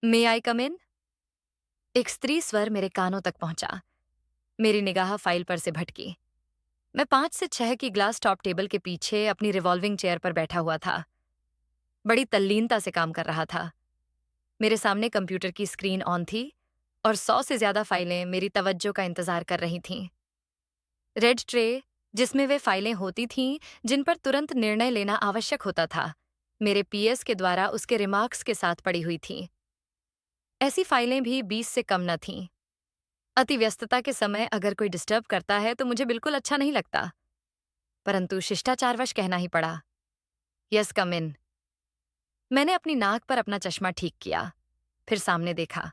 मे आई कम इन? एक स्त्री स्वर मेरे कानों तक पहुंचा। मेरी निगाह फाइल पर से भटकी। मैं 5 से 6 की ग्लास टॉप टेबल के पीछे अपनी रिवॉल्विंग चेयर पर बैठा हुआ था। बड़ी तल्लीनता से काम कर रहा था। मेरे सामने कंप्यूटर की स्क्रीन ऑन थी और 100 से ज्यादा फाइलें मेरी तवज्जो का इंतजार कर रही थीं। रेड ट्रे, जिसमें वे फाइलें होती थीं जिन पर तुरंत निर्णय लेना आवश्यक होता था, मेरे पीएस के द्वारा उसके रिमार्क्स के साथ पड़ी हुई थीं। ऐसी फाइलें भी 20 से कम न थीं। अति व्यस्तता के समय अगर कोई डिस्टर्ब करता है तो मुझे बिल्कुल अच्छा नहीं लगता, परंतु शिष्टाचारवश कहना ही पड़ा। यस, कम इन। मैंने अपनी नाक पर अपना चश्मा ठीक किया, फिर सामने देखा।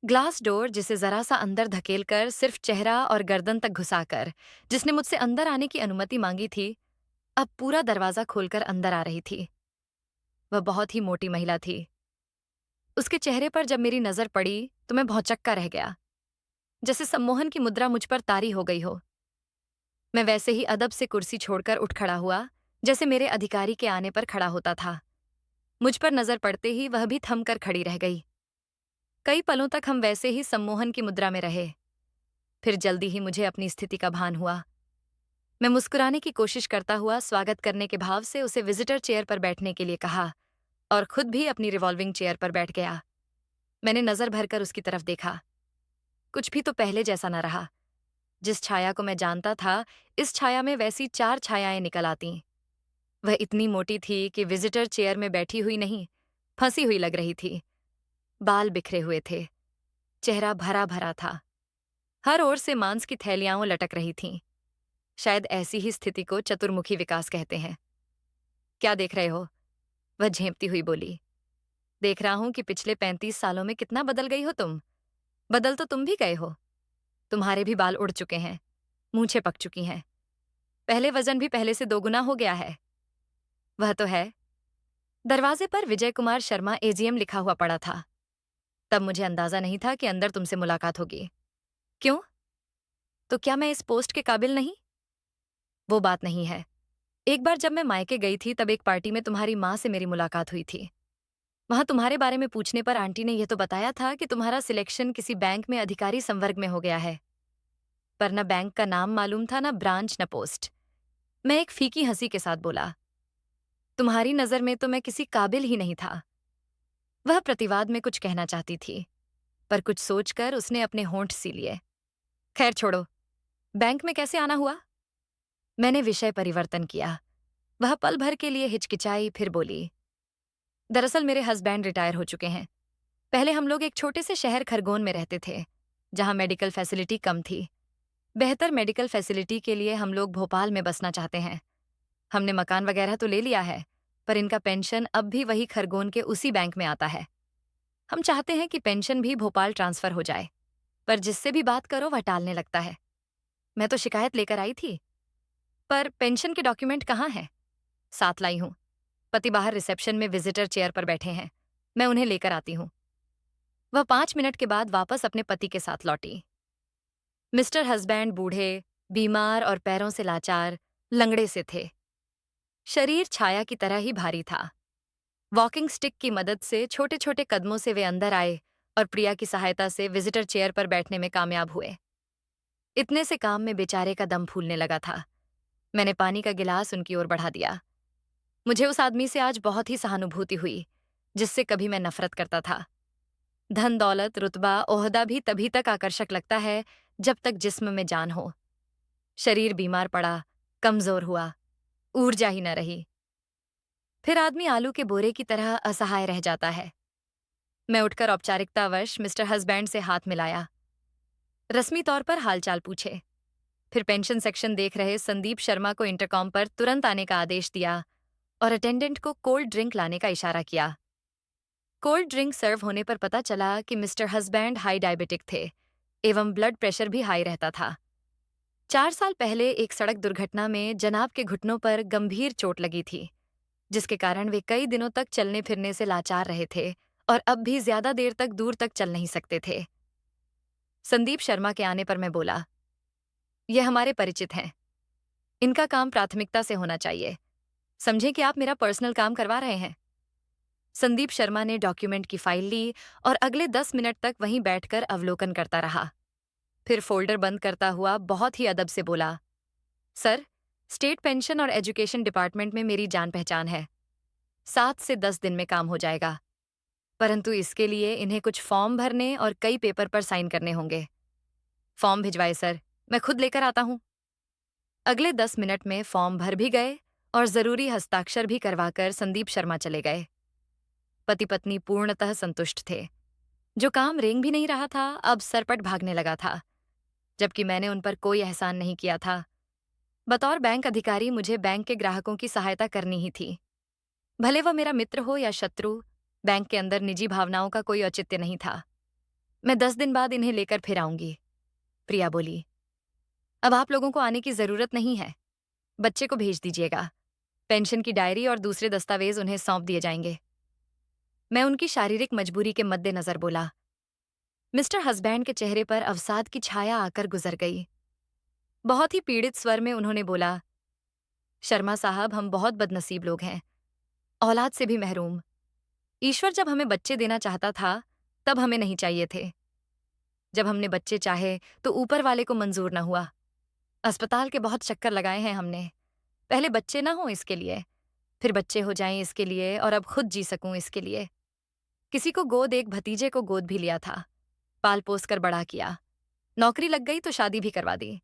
ग्लास डोर, जिसे जरा सा अंदर धकेलकर सिर्फ चेहरा और गर्दन तक घुसाकर जिसने मुझसे अंदर आने की अनुमति मांगी थी, अब पूरा दरवाजा खोलकर अंदर आ रही थी। वह बहुत ही मोटी महिला थी। उसके चेहरे पर जब मेरी नजर पड़ी तो मैं भौंचक्का रह गया, जैसे सम्मोहन की मुद्रा मुझ पर तारी हो गई हो। मैं वैसे ही अदब से कुर्सी छोड़कर उठ खड़ा हुआ, जैसे मेरे अधिकारी के आने पर खड़ा होता था। मुझ पर नजर पड़ते ही वह भी थम कर खड़ी रह गई। कई पलों तक हम वैसे ही सम्मोहन की मुद्रा में रहे। फिर जल्दी ही मुझे अपनी स्थिति का भान हुआ। मैं मुस्कुराने की कोशिश करता हुआ स्वागत करने के भाव से उसे विजिटर चेयर पर बैठने के लिए कहा और खुद भी अपनी रिवॉल्विंग चेयर पर बैठ गया। मैंने नजर भरकर उसकी तरफ देखा। कुछ भी तो पहले जैसा न रहा। जिस छाया को मैं जानता था, इस छाया में वैसी 4 छायाएं निकल आतीं। वह इतनी मोटी थी कि विजिटर चेयर में बैठी हुई नहीं, फंसी हुई लग रही थी। बाल बिखरे हुए थे, चेहरा भरा भरा था। हर ओर से मांस की थैलियां लटक रही थीं। शायद ऐसी ही स्थिति को चतुर्मुखी विकास कहते हैं। क्या देख रहे हो? वह झेंपती हुई बोली। देख रहा हूं कि पिछले 35 सालों में कितना बदल गई हो तुम। बदल तो तुम भी गए हो। तुम्हारे भी बाल उड़ चुके हैं, मूंछें पक चुकी हैं। पहले वजन भी पहले से 2 गुना हो गया है। वह तो है। दरवाजे पर विजय कुमार शर्मा एजीएम लिखा हुआ पड़ा था। तब मुझे अंदाजा नहीं था कि अंदर तुमसे मुलाकात होगी। क्यों? तो क्या मैं इस पोस्ट के काबिल नहीं? वो बात नहीं है। एक बार जब मैं मायके गई थी तब एक पार्टी में तुम्हारी माँ से मेरी मुलाकात हुई थी। वहां तुम्हारे बारे में पूछने पर आंटी ने यह तो बताया था कि तुम्हारा सिलेक्शन किसी बैंक में अधिकारी संवर्ग में हो गया है। पर न बैंक का नाम मालूम था, न ब्रांच, न पोस्ट। मैं एक फीकी हंसी के साथ बोला, तुम्हारी नजर में तो मैं किसी काबिल ही नहीं था। वह प्रतिवाद में कुछ कहना चाहती थी, पर कुछ सोचकर उसने अपने होंठ सी लिए। खैर छोड़ो, बैंक में कैसे आना हुआ? मैंने विषय परिवर्तन किया। वह पल भर के लिए हिचकिचाई, फिर बोली, दरअसल मेरे हस्बैंड रिटायर हो चुके हैं। पहले हम लोग एक छोटे से शहर खरगोन में रहते थे, जहां मेडिकल फैसिलिटी कम थी। बेहतर मेडिकल फैसिलिटी के लिए हम लोग भोपाल में बसना चाहते हैं। हमने मकान वगैरह तो ले लिया है, पर इनका पेंशन अब भी वही खरगोन के उसी बैंक में आता है। हम चाहते हैं कि पेंशन भी भोपाल ट्रांसफर हो जाए, पर जिससे भी बात करो वह टालने लगता है। मैं तो शिकायत लेकर आई थी, पर पेंशन के डॉक्यूमेंट कहाँ हैं? साथ लाई हूं। पति बाहर रिसेप्शन में विजिटर चेयर पर बैठे हैं। मैं उन्हें लेकर आती हूं। वह 5 मिनट के बाद वापस अपने पति के साथ लौटी। मिस्टर हस्बैंड बूढ़े, बीमार और पैरों से लाचार, लंगड़े से थे। शरीर छाया की तरह ही भारी था। वॉकिंग स्टिक की मदद से छोटे छोटे कदमों से वे अंदर आए और प्रिया की सहायता से विजिटर चेयर पर बैठने में कामयाब हुए। इतने से काम में बेचारे का दम फूलने लगा था। मैंने पानी का गिलास उनकी ओर बढ़ा दिया। मुझे उस आदमी से आज बहुत ही सहानुभूति हुई, जिससे कभी मैं नफरत करता था। धन दौलत, रुतबा, ओहदा भी तभी तक आकर्षक लगता है जब तक जिस्म में जान हो। शरीर बीमार पड़ा, कमजोर हुआ, ऊर्जा ही न रही। फिर आदमी आलू के बोरे की तरह असहाय रह जाता है। मैं उठकर औपचारिकतावश मिस्टर हस्बैंड से हाथ मिलाया, रस्मी तौर पर हालचाल पूछे। फिर पेंशन सेक्शन देख रहे संदीप शर्मा को इंटरकॉम पर तुरंत आने का आदेश दिया और अटेंडेंट को कोल्ड ड्रिंक लाने का इशारा किया। कोल्ड ड्रिंक सर्व होने पर पता चला कि मिस्टर हस्बैंड हाई डायबिटिक थे एवं ब्लड प्रेशर भी हाई रहता था। 4 साल पहले एक सड़क दुर्घटना में जनाब के घुटनों पर गंभीर चोट लगी थी, जिसके कारण वे कई दिनों तक चलने फिरने से लाचार रहे थे और अब भी ज्यादा देर तक दूर तक चल नहीं सकते थे। संदीप शर्मा के आने पर मैं बोला, यह हमारे परिचित हैं। इनका काम प्राथमिकता से होना चाहिए। समझें कि आप मेरा पर्सनल काम करवा रहे हैं। संदीप शर्मा ने डॉक्यूमेंट की फाइल ली और अगले 10 मिनट तक वहीं बैठकर अवलोकन करता रहा। फिर फोल्डर बंद करता हुआ बहुत ही अदब से बोला, सर, स्टेट पेंशन और एजुकेशन डिपार्टमेंट में मेरी जान पहचान है। 7 से 10 दिन में काम हो जाएगा, परंतु इसके लिए इन्हें कुछ फॉर्म भरने और कई पेपर पर साइन करने होंगे। फॉर्म भिजवाए सर, मैं खुद लेकर आता हूँ। अगले 10 मिनट में फॉर्म भर भी गए और जरूरी हस्ताक्षर भी करवाकर संदीप शर्मा चले गए। पति पत्नी पूर्णतः संतुष्ट थे। जो काम रेंग भी नहीं रहा था, अब सरपट भागने लगा था, जबकि मैंने उन पर कोई एहसान नहीं किया था। बतौर बैंक अधिकारी मुझे बैंक के ग्राहकों की सहायता करनी ही थी। भले वह मेरा मित्र हो या शत्रु, बैंक के अंदर निजी भावनाओं का कोई औचित्य नहीं था। मैं 10 दिन बाद इन्हें लेकर फिर आऊंगी, प्रिया बोली। अब आप लोगों को आने की जरूरत नहीं है। बच्चे को भेज दीजिएगा। पेंशन की डायरी और दूसरे दस्तावेज उन्हें सौंप दिए जाएंगे। मैं उनकी शारीरिक मजबूरी के मद्देनजर बोला। मिस्टर हसबैंड के चेहरे पर अवसाद की छाया आकर गुजर गई। बहुत ही पीड़ित स्वर में उन्होंने बोला, शर्मा साहब, हम बहुत बदनसीब लोग हैं, औलाद से भी महरूम। ईश्वर जब हमें बच्चे देना चाहता था, तब हमें नहीं चाहिए थे। जब हमने बच्चे चाहे तो ऊपर वाले को मंजूर न हुआ। अस्पताल के बहुत चक्कर लगाए हैं हमने। पहले बच्चे ना हो इसके लिए, फिर बच्चे हो जाएं इसके लिए, और अब खुद जी सकूं इसके लिए। किसी को गोद, एक भतीजे को गोद भी लिया था, पाल पोस कर बड़ा किया। नौकरी लग गई तो शादी भी करवा दी।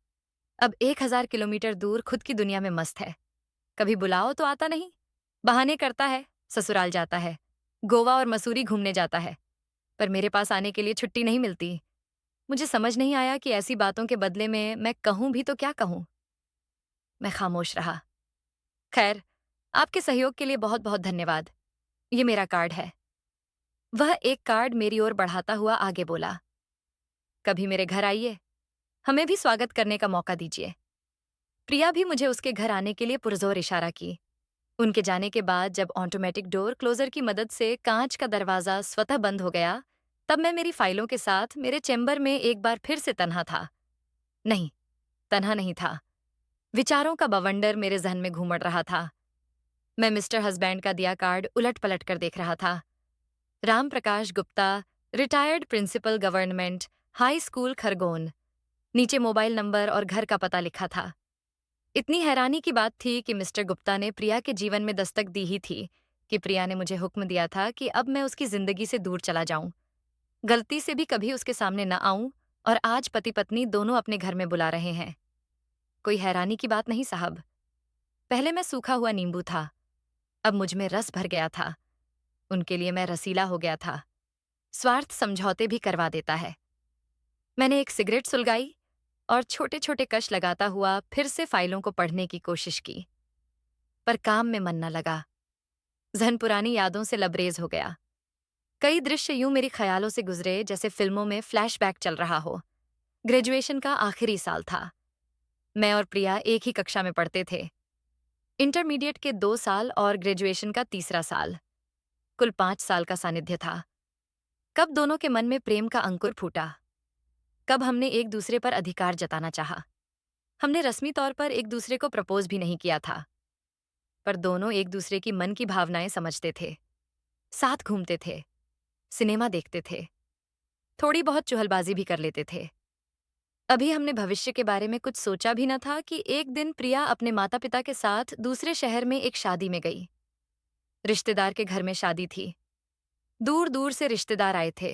अब 1000 किलोमीटर दूर खुद की दुनिया में मस्त है। कभी बुलाओ तो आता नहीं, बहाने करता है, ससुराल जाता है, गोवा और मसूरी घूमने जाता है, पर मेरे पास आने के लिए छुट्टी नहीं मिलती। मुझे समझ नहीं आया कि ऐसी बातों के बदले में मैं कहूं भी तो क्या कहूं। मैं खामोश रहा। खैर, आपके सहयोग के लिए बहुत बहुत धन्यवाद। ये मेरा कार्ड है। वह एक कार्ड मेरी ओर बढ़ाता हुआ आगे बोला, कभी मेरे घर आइए, हमें भी स्वागत करने का मौका दीजिए। प्रिया भी मुझे उसके घर आने के लिए पुरजोर इशारा की। उनके जाने के बाद जब ऑटोमेटिक डोर क्लोजर की मदद से कांच का दरवाजा स्वतः बंद हो गया, तब मैं मेरी फाइलों के साथ मेरे चेंबर में एक बार फिर से तन्हा था। नहीं, तन्हा नहीं था। विचारों का बवंडर मेरे जहन में घूमड़ रहा था। मैं मिस्टर हसबैंड का दिया कार्ड उलट पलट कर देख रहा था। Ram Prakash Gupta, retired principal government high school Khargone. नीचे मोबाइल नंबर और घर का पता लिखा था। इतनी हैरानी की बात थी कि मिस्टर गुप्ता ने प्रिया के जीवन में दस्तक दी ही थी कि प्रिया ने मुझे हुक्म दिया था कि अब मैं उसकी जिंदगी से दूर चला जाऊं, गलती से भी कभी उसके सामने न आऊं, और आज पति पत्नी दोनों अपने घर में बुला रहे हैं। कोई हैरानी की बात नहीं साहब। पहले मैं सूखा हुआ नींबू था, अब मुझ में रस भर गया था। उनके लिए मैं रसीला हो गया था। स्वार्थ समझौते भी करवा देता है। मैंने एक सिगरेट सुलगाई और छोटे छोटे कश लगाता हुआ फिर से फाइलों को पढ़ने की कोशिश की, पर काम में मन न लगा। जहन पुरानी यादों से लबरेज हो गया। कई दृश्य यूं मेरी ख्यालों से गुजरे जैसे फिल्मों में फ्लैशबैक चल रहा हो। ग्रेजुएशन का आखिरी साल था। मैं और प्रिया एक ही कक्षा में पढ़ते थे। इंटरमीडिएट के 2 साल और ग्रेजुएशन का तीसरा साल, कुल 5 साल का सानिध्य था। कब दोनों के मन में प्रेम का अंकुर फूटा, कब हमने एक दूसरे पर अधिकार जताना चाहा। हमने रस्मी तौर पर एक दूसरे को प्रपोज भी नहीं किया था, पर दोनों एक दूसरे की मन की भावनाएं समझते थे। साथ घूमते थे, सिनेमा देखते थे, थोड़ी बहुत चुहलबाजी भी कर लेते थे। अभी हमने भविष्य के बारे में कुछ सोचा भी न था कि एक दिन प्रिया अपने माता पिता के साथ दूसरे शहर में एक शादी में गई। रिश्तेदार के घर में शादी थी। दूर दूर से रिश्तेदार आए थे।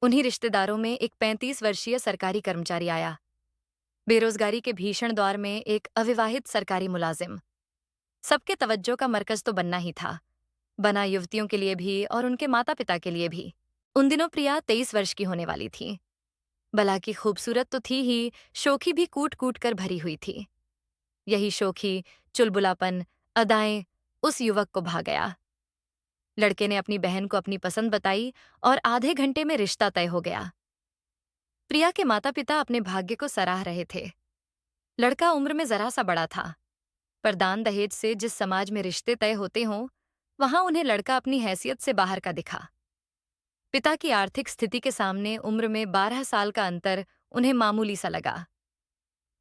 उन्हीं रिश्तेदारों में एक 35 वर्षीय सरकारी कर्मचारी आया। बेरोजगारी के भीषण दौर में एक अविवाहित सरकारी मुलाजिम। सबके तवज्जो का मरकज तो बनना ही था, बना युवतियों के लिए भी और उनके माता पिता के लिए भी। उन दिनों प्रिया 23 वर्ष की होने वाली थी। भला की खूबसूरत तो थी ही, शोखी भी कूट कूट कर भरी हुई थी। यही शोखी, चुलबुलापन, अदाएं उस युवक को भा गया। लड़के ने अपनी बहन को अपनी पसंद बताई और आधे घंटे में रिश्ता तय हो गया। प्रिया के माता पिता अपने भाग्य को सराह रहे थे। लड़का उम्र में जरा सा बड़ा था, पर दान दहेज से जिस समाज में रिश्ते तय होते हों, वहां उन्हें लड़का अपनी हैसियत से बाहर का दिखा। पिता की आर्थिक स्थिति के सामने उम्र में 12 साल का अंतर उन्हें मामूली सा लगा।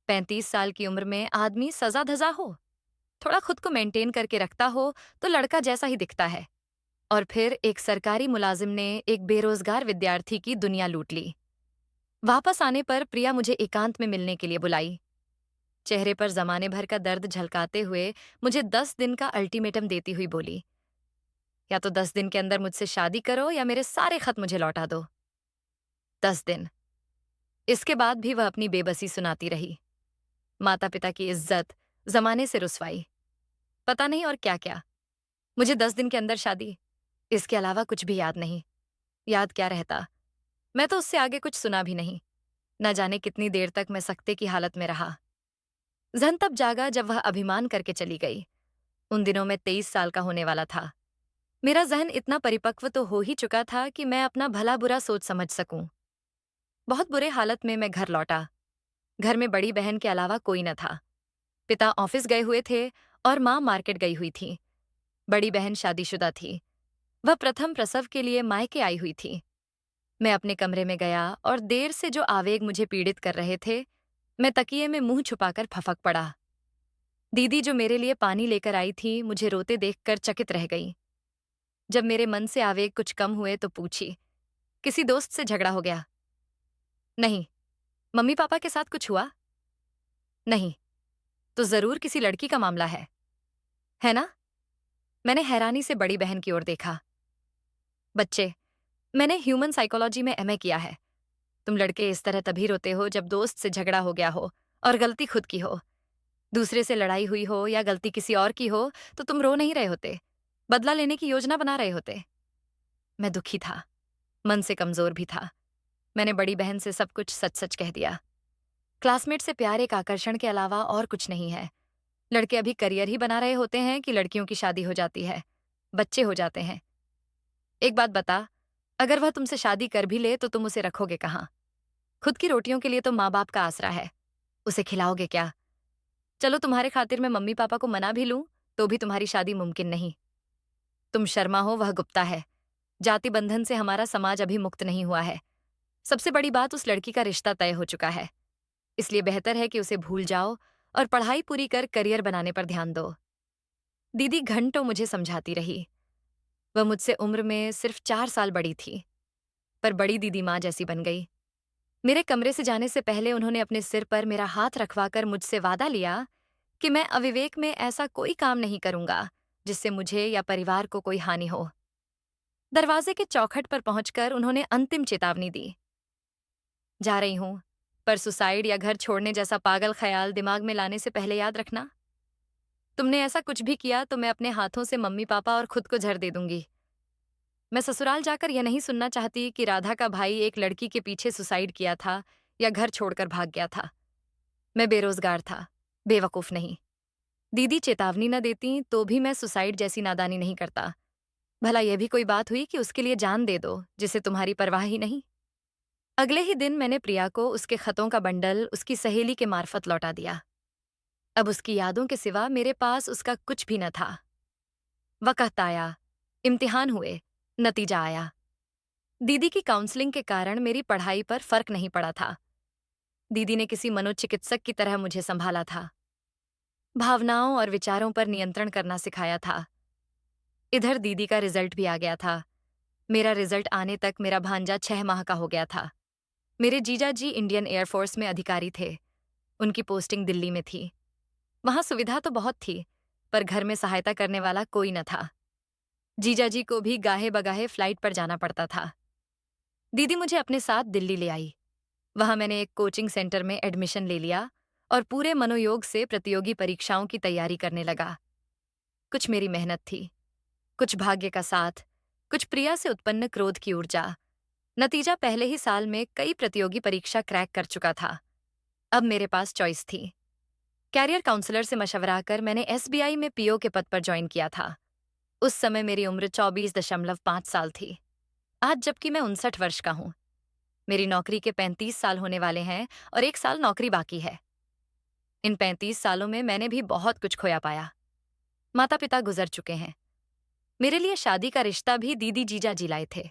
35 साल की उम्र में आदमी सजा धजा हो, थोड़ा खुद को मेंटेन करके रखता हो तो लड़का जैसा ही दिखता है। और फिर एक सरकारी मुलाजिम ने एक बेरोजगार विद्यार्थी की दुनिया लूट ली। वापस आने पर प्रिया मुझे एकांत में मिलने के लिए बुलाई। चेहरे पर जमाने भर का दर्द झलकाते हुए मुझे 10 दिन का अल्टीमेटम देती हुई बोली, या तो 10 दिन के अंदर मुझसे शादी करो या मेरे सारे खत मुझे लौटा दो। 10 दिन। इसके बाद भी वह अपनी बेबसी सुनाती रही। माता पिता की इज्जत, जमाने से रुसवाई, पता नहीं और क्या क्या। मुझे 10 दिन के अंदर शादी, इसके अलावा कुछ भी याद नहीं। याद क्या रहता, मैं तो उससे आगे कुछ सुना भी नहीं। न जाने कितनी देर तक मैं सकते की हालत में रहा। जहन तब जागा जब वह अभिमान करके चली गई। उन दिनों में 23 साल का होने वाला था। मेरा जहन इतना परिपक्व तो हो ही चुका था कि मैं अपना भला बुरा सोच समझ सकूं। बहुत बुरे हालत में मैं घर लौटा। घर में बड़ी बहन के अलावा कोई न था। पिता ऑफिस गए हुए थे और माँ मार्केट गई हुई थी। बड़ी बहन शादीशुदा थी। वह प्रथम प्रसव के लिए मायके आई हुई थी। मैं अपने कमरे में गया और देर से जो आवेग मुझे पीड़ित कर रहे थे, मैं तकिए में मुंह छुपाकर फफक पड़ा। दीदी जो मेरे लिए पानी लेकर आई थी, मुझे रोते देखकर चकित रह गई। जब मेरे मन से आवेग कुछ कम हुए तो पूछी, किसी दोस्त से झगड़ा हो गया? नहीं। मम्मी पापा के साथ कुछ हुआ? नहीं। तो जरूर किसी लड़की का मामला है ना? मैंने हैरानी से बड़ी बहन की ओर देखा। बच्चे, मैंने ह्यूमन साइकोलॉजी में एमए किया है। तुम लड़के इस तरह तभी रोते हो जब दोस्त से झगड़ा हो गया हो और गलती खुद की हो। दूसरे से लड़ाई हुई हो या गलती किसी और की हो तो तुम रो नहीं रहे होते, बदला लेने की योजना बना रहे होते। मैं दुखी था, मन से कमजोर भी था। मैंने बड़ी बहन से सब कुछ सच सच कह दिया। क्लासमेट से प्यार एक आकर्षण के अलावा और कुछ नहीं है। लड़के अभी करियर ही बना रहे होते हैं कि लड़कियों की शादी हो जाती है, बच्चे हो जाते हैं। एक बात बता, अगर वह तुमसे शादी कर भी ले तो तुम उसे रखोगे कहाँ? खुद की रोटियों के लिए तो माँ बाप का आसरा है, उसे खिलाओगे क्या? चलो तुम्हारे खातिर मैं मम्मी पापा को मना भी लूं तो भी तुम्हारी शादी मुमकिन नहीं। तुम शर्मा हो, वह गुप्ता है। जाति बंधन से हमारा समाज अभी मुक्त नहीं हुआ है। सबसे बड़ी बात, उस लड़की का रिश्ता तय हो चुका है। इसलिए बेहतर है कि उसे भूल जाओ और पढ़ाई पूरी कर करियर बनाने पर ध्यान दो। दीदी घंटों मुझे समझाती रही। वह मुझसे उम्र में सिर्फ 4 साल बड़ी थी, पर बड़ी दीदी माँ जैसी बन गई। मेरे कमरे से जाने से पहले उन्होंने अपने सिर पर मेरा हाथ रखवाकर मुझसे वादा लिया कि मैं अविवेक में ऐसा कोई काम नहीं करूंगा जिससे मुझे या परिवार को कोई हानि हो। दरवाजे के चौखट पर पहुंचकर उन्होंने अंतिम चेतावनी दी, जा रही हूं, पर सुसाइड या घर छोड़ने जैसा पागल ख्याल दिमाग में लाने से पहले याद रखना। तुमने ऐसा कुछ भी किया तो मैं अपने हाथों से मम्मी पापा और खुद को जहर दे दूंगी। मैं ससुराल जाकर यह नहीं सुनना चाहती कि राधा का भाई एक लड़की के पीछे सुसाइड किया था या घर छोड़कर भाग गया था। मैं बेरोजगार था, बेवकूफ नहीं। दीदी चेतावनी न देती तो भी मैं सुसाइड जैसी नादानी नहीं करता। भला यह भी कोई बात हुई कि उसके लिए जान दे दो जिसे तुम्हारी परवाह ही नहीं। अगले ही दिन मैंने प्रिया को उसके खतों का बंडल उसकी सहेली के मार्फत लौटा दिया। अब उसकी यादों के सिवा मेरे पास उसका कुछ भी न था। वक़्त आया, इम्तिहान हुए, नतीजा आया। दीदी की काउंसलिंग के कारण मेरी पढ़ाई पर फर्क नहीं पड़ा था। दीदी ने किसी मनोचिकित्सक की तरह मुझे संभाला था, भावनाओं और विचारों पर नियंत्रण करना सिखाया था। इधर दीदी का रिजल्ट भी आ गया था। मेरा रिजल्ट आने तक मेरा भांजा 6 माह का हो गया था। मेरे जीजा जी इंडियन एयरफोर्स में अधिकारी थे। उनकी पोस्टिंग दिल्ली में थी। वहां सुविधा तो बहुत थी, पर घर में सहायता करने वाला कोई न था। जीजा जी को भी गाहे बगाहे फ्लाइट पर जाना पड़ता था। दीदी मुझे अपने साथ दिल्ली ले आई। वहां मैंने एक कोचिंग सेंटर में एडमिशन ले लिया और पूरे मनोयोग से प्रतियोगी परीक्षाओं की तैयारी करने लगा। कुछ मेरी मेहनत थी, कुछ भाग्य का साथ, कुछ प्रिया से उत्पन्न क्रोध की ऊर्जा। नतीजा पहले ही साल में कई प्रतियोगी परीक्षा क्रैक कर चुका था। अब मेरे पास चॉइस थी। कैरियर काउंसलर से मशवरा कर मैंने एसबीआई में पीओ के पद पर ज्वाइन किया था। उस समय मेरी उम्र 24.5 साल थी। आज जबकि मैं 59 वर्ष का हूं। मेरी नौकरी के 35 साल होने वाले हैं और 1 साल नौकरी बाकी है। इन 35 सालों में मैंने भी बहुत कुछ खोया पाया। माता पिता गुजर चुके हैं। मेरे लिए शादी का रिश्ता भी दीदी जीजा जी लाए थे।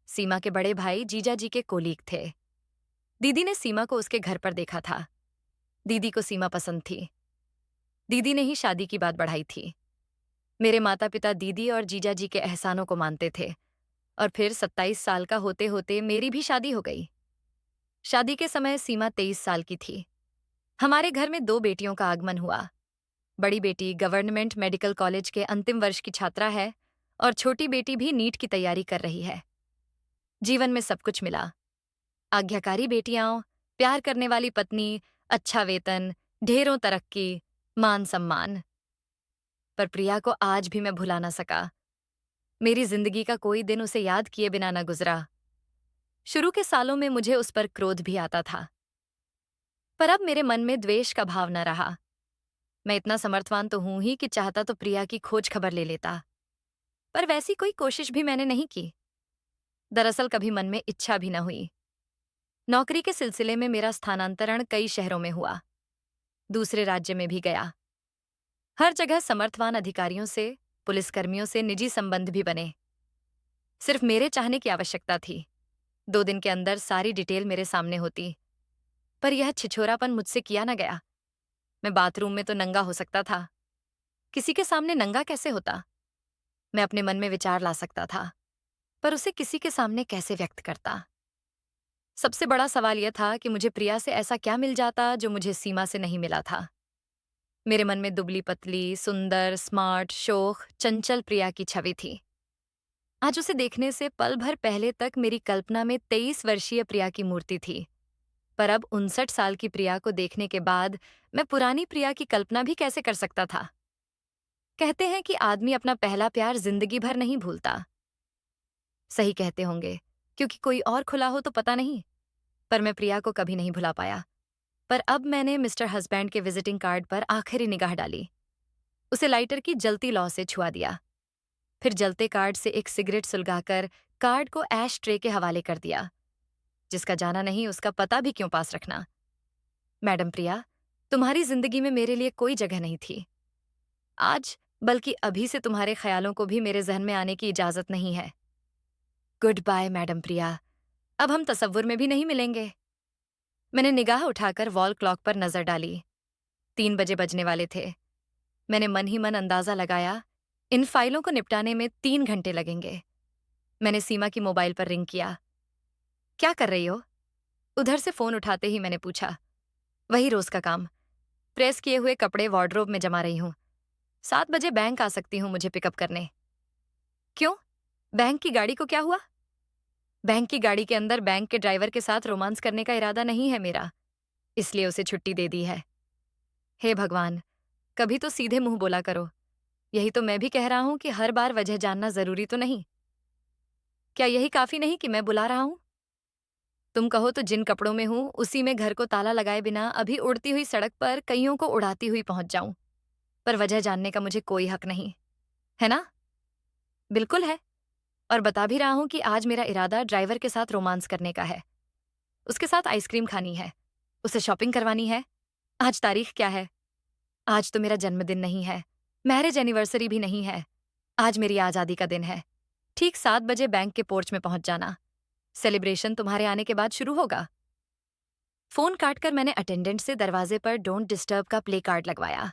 सीमा के बड़े भाई जीजा जी के कोलीग थे। दीदी ने सीमा को उसके घर पर देखा था। दीदी को सीमा पसंद थी। दीदी ने ही शादी की बात बढ़ाई थी। मेरे माता पिता दीदी और जीजा जी के एहसानों को मानते थे और फिर 27 साल का होते होते मेरी भी शादी हो गई। शादी के समय सीमा 23 साल की थी। हमारे घर में 2 बेटियों का आगमन हुआ। बड़ी बेटी गवर्नमेंट मेडिकल कॉलेज के अंतिम वर्ष की छात्रा है और छोटी बेटी भी नीट की तैयारी कर रही है। जीवन में सब कुछ मिला, आज्ञाकारी बेटियां, प्यार करने वाली पत्नी, अच्छा वेतन, ढेरों तरक्की, मान सम्मान। पर प्रिया को आज भी मैं भुला ना सका। मेरी जिंदगी का कोई दिन उसे याद किए बिना न गुजरा। शुरू के सालों में मुझे उस पर क्रोध भी आता था, पर अब मेरे मन में द्वेष का भाव न रहा। मैं इतना समर्थवान तो हूं ही कि चाहता तो प्रिया की खोज खबर ले लेता, पर वैसी कोई कोशिश भी मैंने नहीं की। दरअसल कभी मन में इच्छा भी न हुई। नौकरी के सिलसिले में मेरा स्थानांतरण कई शहरों में हुआ, दूसरे राज्य में भी गया। हर जगह समर्थवान अधिकारियों से, पुलिसकर्मियों से निजी संबंध भी बने। सिर्फ मेरे चाहने की आवश्यकता थी। 2 दिन के अंदर सारी डिटेल मेरे सामने होती, पर यह छिछोरापन मुझसे किया न गया। मैं बाथरूम में तो नंगा हो सकता था, किसी के सामने नंगा कैसे होता? मैं अपने मन में विचार ला सकता था, पर उसे किसी के सामने कैसे व्यक्त करता? सबसे बड़ा सवाल यह था कि मुझे प्रिया से ऐसा क्या मिल जाता जो मुझे सीमा से नहीं मिला था। मेरे मन में दुबली पतली, सुंदर, स्मार्ट, शोख, चंचल प्रिया की छवि थी। आज उसे देखने से पल भर पहले तक मेरी कल्पना में 23 वर्षीय प्रिया की मूर्ति थी, पर अब 59 साल की प्रिया को देखने के बाद मैं पुरानी प्रिया की कल्पना भी कैसे कर सकता था? कहते हैं कि आदमी अपना पहला प्यार जिंदगी भर नहीं भूलता। सही कहते होंगे, क्योंकि कोई और खुला हो तो पता नहीं, पर मैं प्रिया को कभी नहीं भुला पाया। पर अब मैंने मिस्टर हस्बैंड के विजिटिंग कार्ड पर आखिरी निगाह डाली। उसे लाइटर की जलती लौ से छुआ दिया, फिर जलते कार्ड से एक सिगरेट सुलगाकर कार्ड को ऐश ट्रे के हवाले कर दिया। जिसका जाना नहीं उसका पता भी क्यों पास रखना। मैडम प्रिया, तुम्हारी जिंदगी में मेरे लिए कोई जगह नहीं थी। आज, बल्कि अभी से तुम्हारे ख्यालों को भी मेरे जहन में आने की इजाजत नहीं है। गुड बाय मैडम प्रिया, अब हम तसव्वुर में भी नहीं मिलेंगे। मैंने निगाह उठाकर वॉल क्लॉक पर नजर डाली। 3 बजे बजने वाले थे। मैंने मन ही मन अंदाजा लगाया, इन फाइलों को निपटाने में 3 घंटे लगेंगे। मैंने सीमा की मोबाइल पर रिंग किया। क्या कर रही हो? उधर से फोन उठाते ही मैंने पूछा। वही रोज का काम, प्रेस किए हुए कपड़े वार्डरोब में जमा रही हूँ। 7 बजे बैंक आ सकती हूँ मुझे पिकअप करने। क्यों? बैंक की गाड़ी को क्या हुआ? बैंक की गाड़ी के अंदर बैंक के ड्राइवर के साथ रोमांस करने का इरादा नहीं है मेरा, इसलिए उसे छुट्टी दे दी है। हे भगवान, कभी तो सीधे मुंह बोला करो। यही तो मैं भी कह रहा हूं कि हर बार वजह जानना जरूरी तो नहीं। क्या यही काफी नहीं कि मैं बुला रहा हूं? तुम कहो तो जिन कपड़ों में हूं उसी में घर को ताला लगाए बिना अभी उड़ती हुई सड़क पर कईयों को उड़ाती हुई पहुंच जाऊं, पर वजह जानने का मुझे कोई हक नहीं है ना? बिल्कुल है। और बता भी रहा हूं कि आज मेरा इरादा ड्राइवर के साथ रोमांस करने का है। उसके साथ आइसक्रीम खानी है, उसे शॉपिंग करवानी है। आज तारीख क्या है? आज तो मेरा जन्मदिन नहीं है, मैरिज एनिवर्सरी भी नहीं है। आज मेरी आजादी का दिन है। ठीक 7 बजे बैंक के पोर्च में पहुंच जाना। सेलिब्रेशन तुम्हारे आने के बाद शुरू होगा। फोन काटकर मैंने अटेंडेंट से दरवाजे पर डोंट डिस्टर्ब का प्ले कार्ड लगवाया,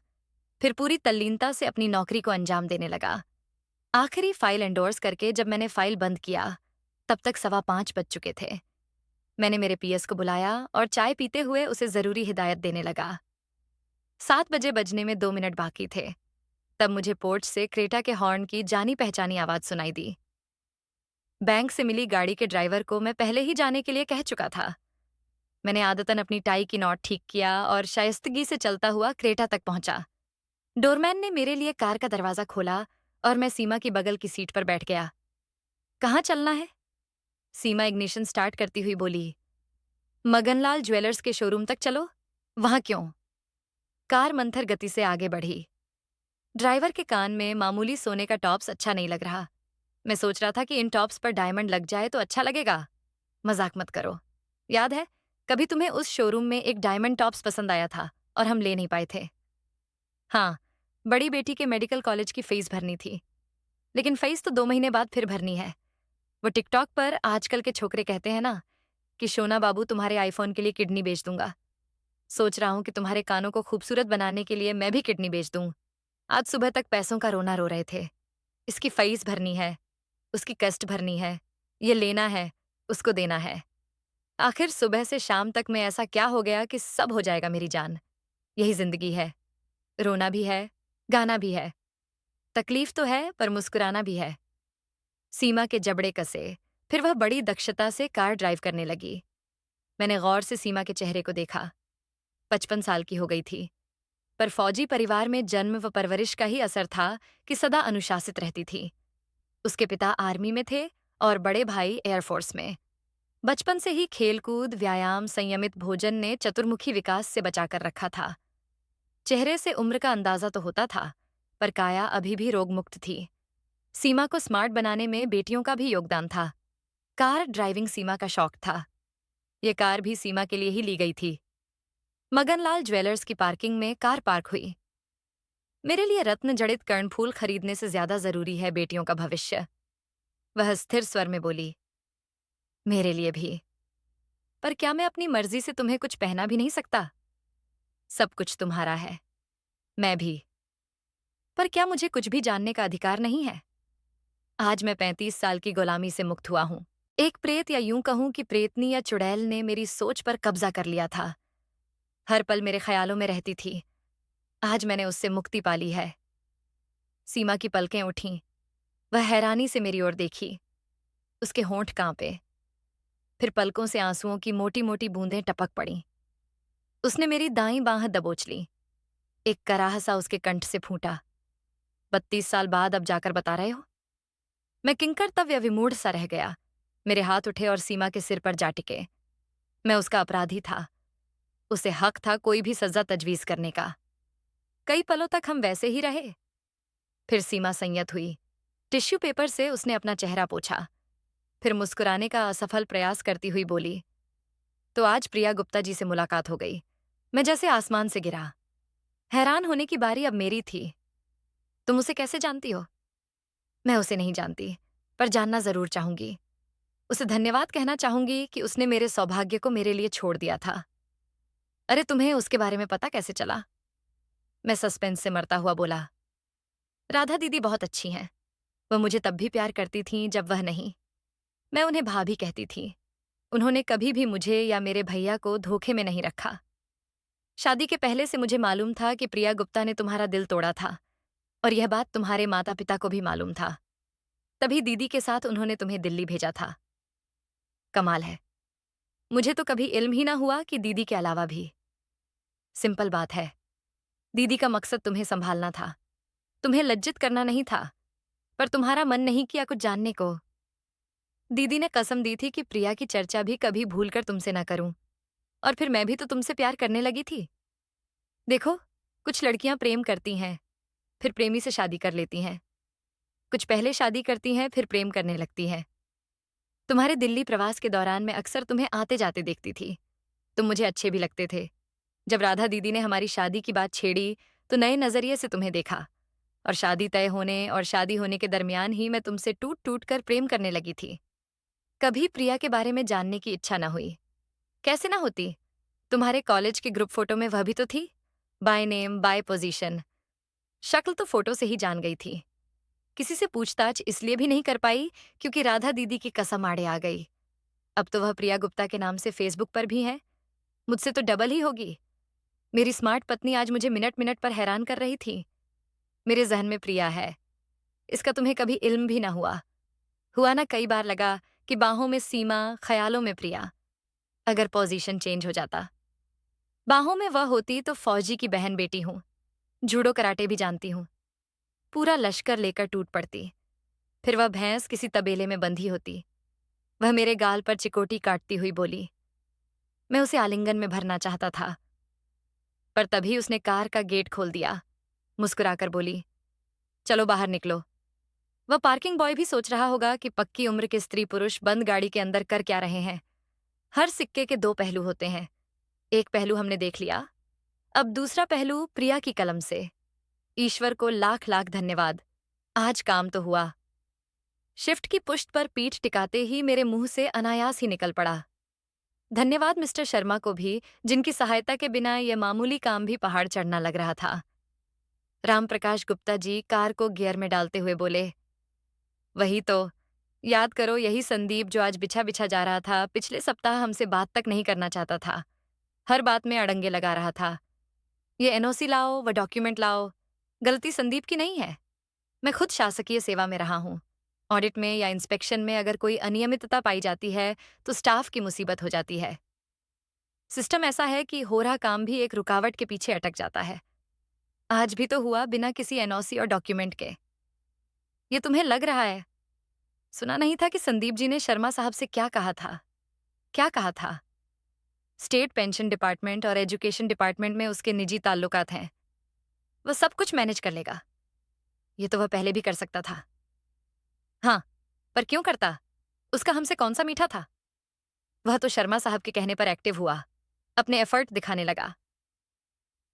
फिर पूरी तल्लीनता से अपनी नौकरी को अंजाम देने लगा। आखिरी फाइल एंडोर्स करके जब मैंने फाइल बंद किया, तब तक 5:15 बज चुके थे। मैंने मेरे पीएस को बुलाया और चाय पीते हुए उसे जरूरी हिदायत देने लगा। 7 बजे बजने में 2 मिनट बाकी थे, तब मुझे पोर्च से क्रेटा के हॉर्न की जानी पहचानी आवाज सुनाई दी। बैंक से मिली गाड़ी के ड्राइवर को मैं पहले ही जाने के लिए कह चुका था। मैंने आदतन अपनी टाई की नॉट ठीक किया और शाइस्तगी से चलता हुआ क्रेटा तक पहुंचा। डोरमैन ने मेरे लिए कार का दरवाजा खोला और मैं सीमा की बगल की सीट पर बैठ गया। कहाँ चलना है? सीमा इग्निशन स्टार्ट करती हुई बोली। मगनलाल ज्वेलर्स के शोरूम तक चलो। वहां क्यों? कार मंथर गति से आगे बढ़ी। ड्राइवर के कान में मामूली सोने का टॉप्स अच्छा नहीं लग रहा। मैं सोच रहा था कि इन टॉप्स पर डायमंड लग जाए तो अच्छा लगेगा। मजाक मत करो। याद है, कभी तुम्हें उस शोरूम में एक डायमंड टॉप्स पसंद आया था और हम ले नहीं पाए थे। हाँ, बड़ी बेटी के मेडिकल कॉलेज की फीस भरनी थी, लेकिन फीस तो 2 महीने बाद फिर भरनी है। वो टिकटॉक पर आजकल के छोकरे कहते हैं ना कि शोना बाबू तुम्हारे आईफोन के लिए किडनी बेच दूंगा। सोच रहा हूं कि तुम्हारे कानों को खूबसूरत बनाने के लिए मैं भी किडनी बेच दूं। आज सुबह तक पैसों का रोना रो रहे थे। इसकी फीस भरनी है, उसकी कस्ट भरनी है, ये लेना है, उसको देना है। आखिर सुबह से शाम तक में ऐसा क्या हो गया कि सब हो जाएगा मेरी जान। यही जिंदगी है। रोना भी है, गाना भी है। तकलीफ तो है पर मुस्कुराना भी है। सीमा के जबड़े कसे। फिर वह बड़ी दक्षता से कार ड्राइव करने लगी। मैंने गौर से सीमा के चेहरे को देखा। 55 साल की हो गई थी, पर फौजी परिवार में जन्म व परवरिश का ही असर था कि सदा अनुशासित रहती थी। उसके पिता आर्मी में थे और बड़े भाई एयरफोर्स में। बचपन से ही खेलकूद, व्यायाम, संयमित भोजन ने चतुर्मुखी विकास से बचाकर रखा था। चेहरे से उम्र का अंदाजा तो होता था, पर काया अभी भी रोगमुक्त थी। सीमा को स्मार्ट बनाने में बेटियों का भी योगदान था। कार ड्राइविंग सीमा का शौक था। ये कार भी सीमा के लिए ही ली गई थी। मगनलाल ज्वेलर्स की पार्किंग में कार पार्क हुई। मेरे लिए रत्न जड़ित कर्णफूल खरीदने से ज्यादा जरूरी है बेटियों का भविष्य। वह स्थिर स्वर में बोली। मेरे लिए भी। पर क्या मैं अपनी मर्जी से तुम्हें कुछ पहना भी नहीं सकता? सब कुछ तुम्हारा है। मैं भी। पर क्या मुझे कुछ भी जानने का अधिकार नहीं है? आज मैं 35 साल की गुलामी से मुक्त हुआ हूं। एक प्रेत, या यूं कहूं कि प्रेतनी या चुड़ैल ने मेरी सोच पर कब्जा कर लिया था। हर पल मेरे ख्यालों में रहती थी। आज मैंने उससे मुक्ति पा ली है। सीमा की पलकें उठीं। वह हैरानी से मेरी ओर देखी। उसके होंठ कांपे। फिर पलकों से आंसुओं की मोटी मोटी बूंदें टपक पड़ीं। उसने मेरी दाईं बांह दबोच ली। एक कराह सा उसके कंठ से फूटा। 32 साल बाद अब जाकर बता रहे हो? मैं किंकरतव्य विमूढ़ सा रह गया। मेरे हाथ उठे और सीमा के सिर पर जा टिके। मैं उसका अपराधी था। उसे हक था कोई भी सजा तजवीज करने का। कई पलों तक हम वैसे ही रहे। फिर सीमा संयत हुई। टिश्यू पेपर से उसने अपना चेहरा पोंछा। फिर मुस्कुराने का असफल प्रयास करती हुई बोली, तो आज प्रिया गुप्ता जी से मुलाकात हो गई। मैं जैसे आसमान से गिरा। हैरान होने की बारी अब मेरी थी। तुम उसे कैसे जानती हो? मैं उसे नहीं जानती, पर जानना जरूर चाहूंगी। उसे धन्यवाद कहना चाहूंगी कि उसने मेरे सौभाग्य को मेरे लिए छोड़ दिया था। अरे, तुम्हें उसके बारे में पता कैसे चला? मैं सस्पेंस से मरता हुआ बोला। राधा दीदी बहुत अच्छी हैं। वह मुझे तब भी प्यार करती थीं जब वह नहीं। मैं उन्हें भाभी कहती थी। उन्होंने कभी भी मुझे या मेरे भैया को धोखे में नहीं रखा। शादी के पहले से मुझे मालूम था कि प्रिया गुप्ता ने तुम्हारा दिल तोड़ा था, और यह बात तुम्हारे माता पिता को भी मालूम था। तभी दीदी के साथ उन्होंने तुम्हें दिल्ली भेजा था। कमाल है। मुझे तो कभी इल्म ही ना हुआ कि दीदी के अलावा भी। सिंपल बात है। दीदी का मकसद तुम्हें संभालना था, तुम्हें लज्जित करना नहीं था। पर तुम्हारा मन नहीं किया कुछ जानने को। दीदी ने कसम दी थी कि प्रिया की चर्चा भी कभी भूलकर तुमसे ना करूं। और फिर मैं भी तो तुमसे प्यार करने लगी थी। देखो, कुछ लड़कियां प्रेम करती हैं, फिर प्रेमी से शादी कर लेती हैं। कुछ पहले शादी करती हैं, फिर प्रेम करने लगती हैं। तुम्हारे दिल्ली प्रवास के दौरान मैं अक्सर तुम्हें आते जाते देखती थी। तुम मुझे अच्छे भी लगते थे। जब राधा दीदी ने हमारी शादी की बात छेड़ी, तो नए नजरिए से तुम्हें देखा। और शादी तय होने और शादी होने के दरमियान ही मैं तुमसे टूट टूट कर प्रेम करने लगी थी। कभी प्रिया के बारे में जानने की इच्छा न हुई। कैसे ना होती? तुम्हारे कॉलेज के ग्रुप फोटो में वह भी तो थी। By name, by position. शक्ल तो फोटो से ही जान गई थी। किसी से पूछताछ इसलिए भी नहीं कर पाई क्योंकि राधा दीदी की कसम आड़े आ गई। अब तो वह प्रिया गुप्ता के नाम से फेसबुक पर भी है। मुझसे तो डबल ही होगी। मेरी स्मार्ट पत्नी आज मुझे मिनट मिनट पर हैरान कर रही थी। मेरे जहन में प्रिया है, इसका तुम्हें कभी इल्म भी ना हुआ। हुआ ना, कई बार लगा कि बाहों में सीमा, ख्यालों में प्रिया। अगर पोजीशन चेंज हो जाता। बाहों में वह होती तो फौजी की बहन बेटी हूं। जूडो कराटे भी जानती हूं। पूरा लश्कर लेकर टूट पड़ती। फिर वह भैंस किसी तबेले में बंधी होती। वह मेरे गाल पर चिकोटी काटती हुई बोली। मैं उसे आलिंगन में भरना चाहता था, पर तभी उसने कार का गेट खोल दिया। मुस्कुराकर बोली, चलो बाहर निकलो। वह पार्किंग बॉय भी सोच रहा होगा कि पक्की उम्र के स्त्री पुरुष बंद गाड़ी के अंदर कर क्या रहे हैं। हर सिक्के के दो पहलू होते हैं। एक पहलू हमने देख लिया, अब दूसरा पहलू प्रिया की कलम से। ईश्वर को लाख लाख धन्यवाद, आज काम तो हुआ। शिफ्ट की पुष्ट पर पीठ टिकाते ही मेरे मुंह से अनायास ही निकल पड़ा, धन्यवाद मिस्टर शर्मा को भी, जिनकी सहायता के बिना यह मामूली काम भी पहाड़ चढ़ना लग रहा था। रामप्रकाश गुप्ता जी कार को गियर में डालते हुए बोले, वही तो। याद करो, यही संदीप जो आज बिछा बिछा जा रहा था, पिछले सप्ताह हमसे बात तक नहीं करना चाहता था। हर बात में अड़ंगे लगा रहा था। ये एनओसी लाओ, वो डॉक्यूमेंट लाओ। गलती संदीप की नहीं है। मैं खुद शासकीय सेवा में रहा हूँ। ऑडिट में या इंस्पेक्शन में अगर कोई अनियमितता पाई जाती है तो स्टाफ की मुसीबत हो जाती है। सिस्टम ऐसा है कि हो रहा काम भी एक रुकावट के पीछे अटक जाता है। आज भी तो हुआ बिना किसी एनओसी और डॉक्यूमेंट के। ये तुम्हें लग रहा है? सुना नहीं था कि संदीप जी ने शर्मा साहब से क्या कहा था? क्या कहा था? स्टेट पेंशन डिपार्टमेंट और एजुकेशन डिपार्टमेंट में उसके निजी ताल्लुकात हैं। वह सब कुछ मैनेज कर लेगा। ये तो वह पहले भी कर सकता था। हाँ, पर क्यों करता? उसका हमसे कौन सा मीठा था? वह तो शर्मा साहब के कहने पर एक्टिव हुआ, अपने एफर्ट दिखाने लगा।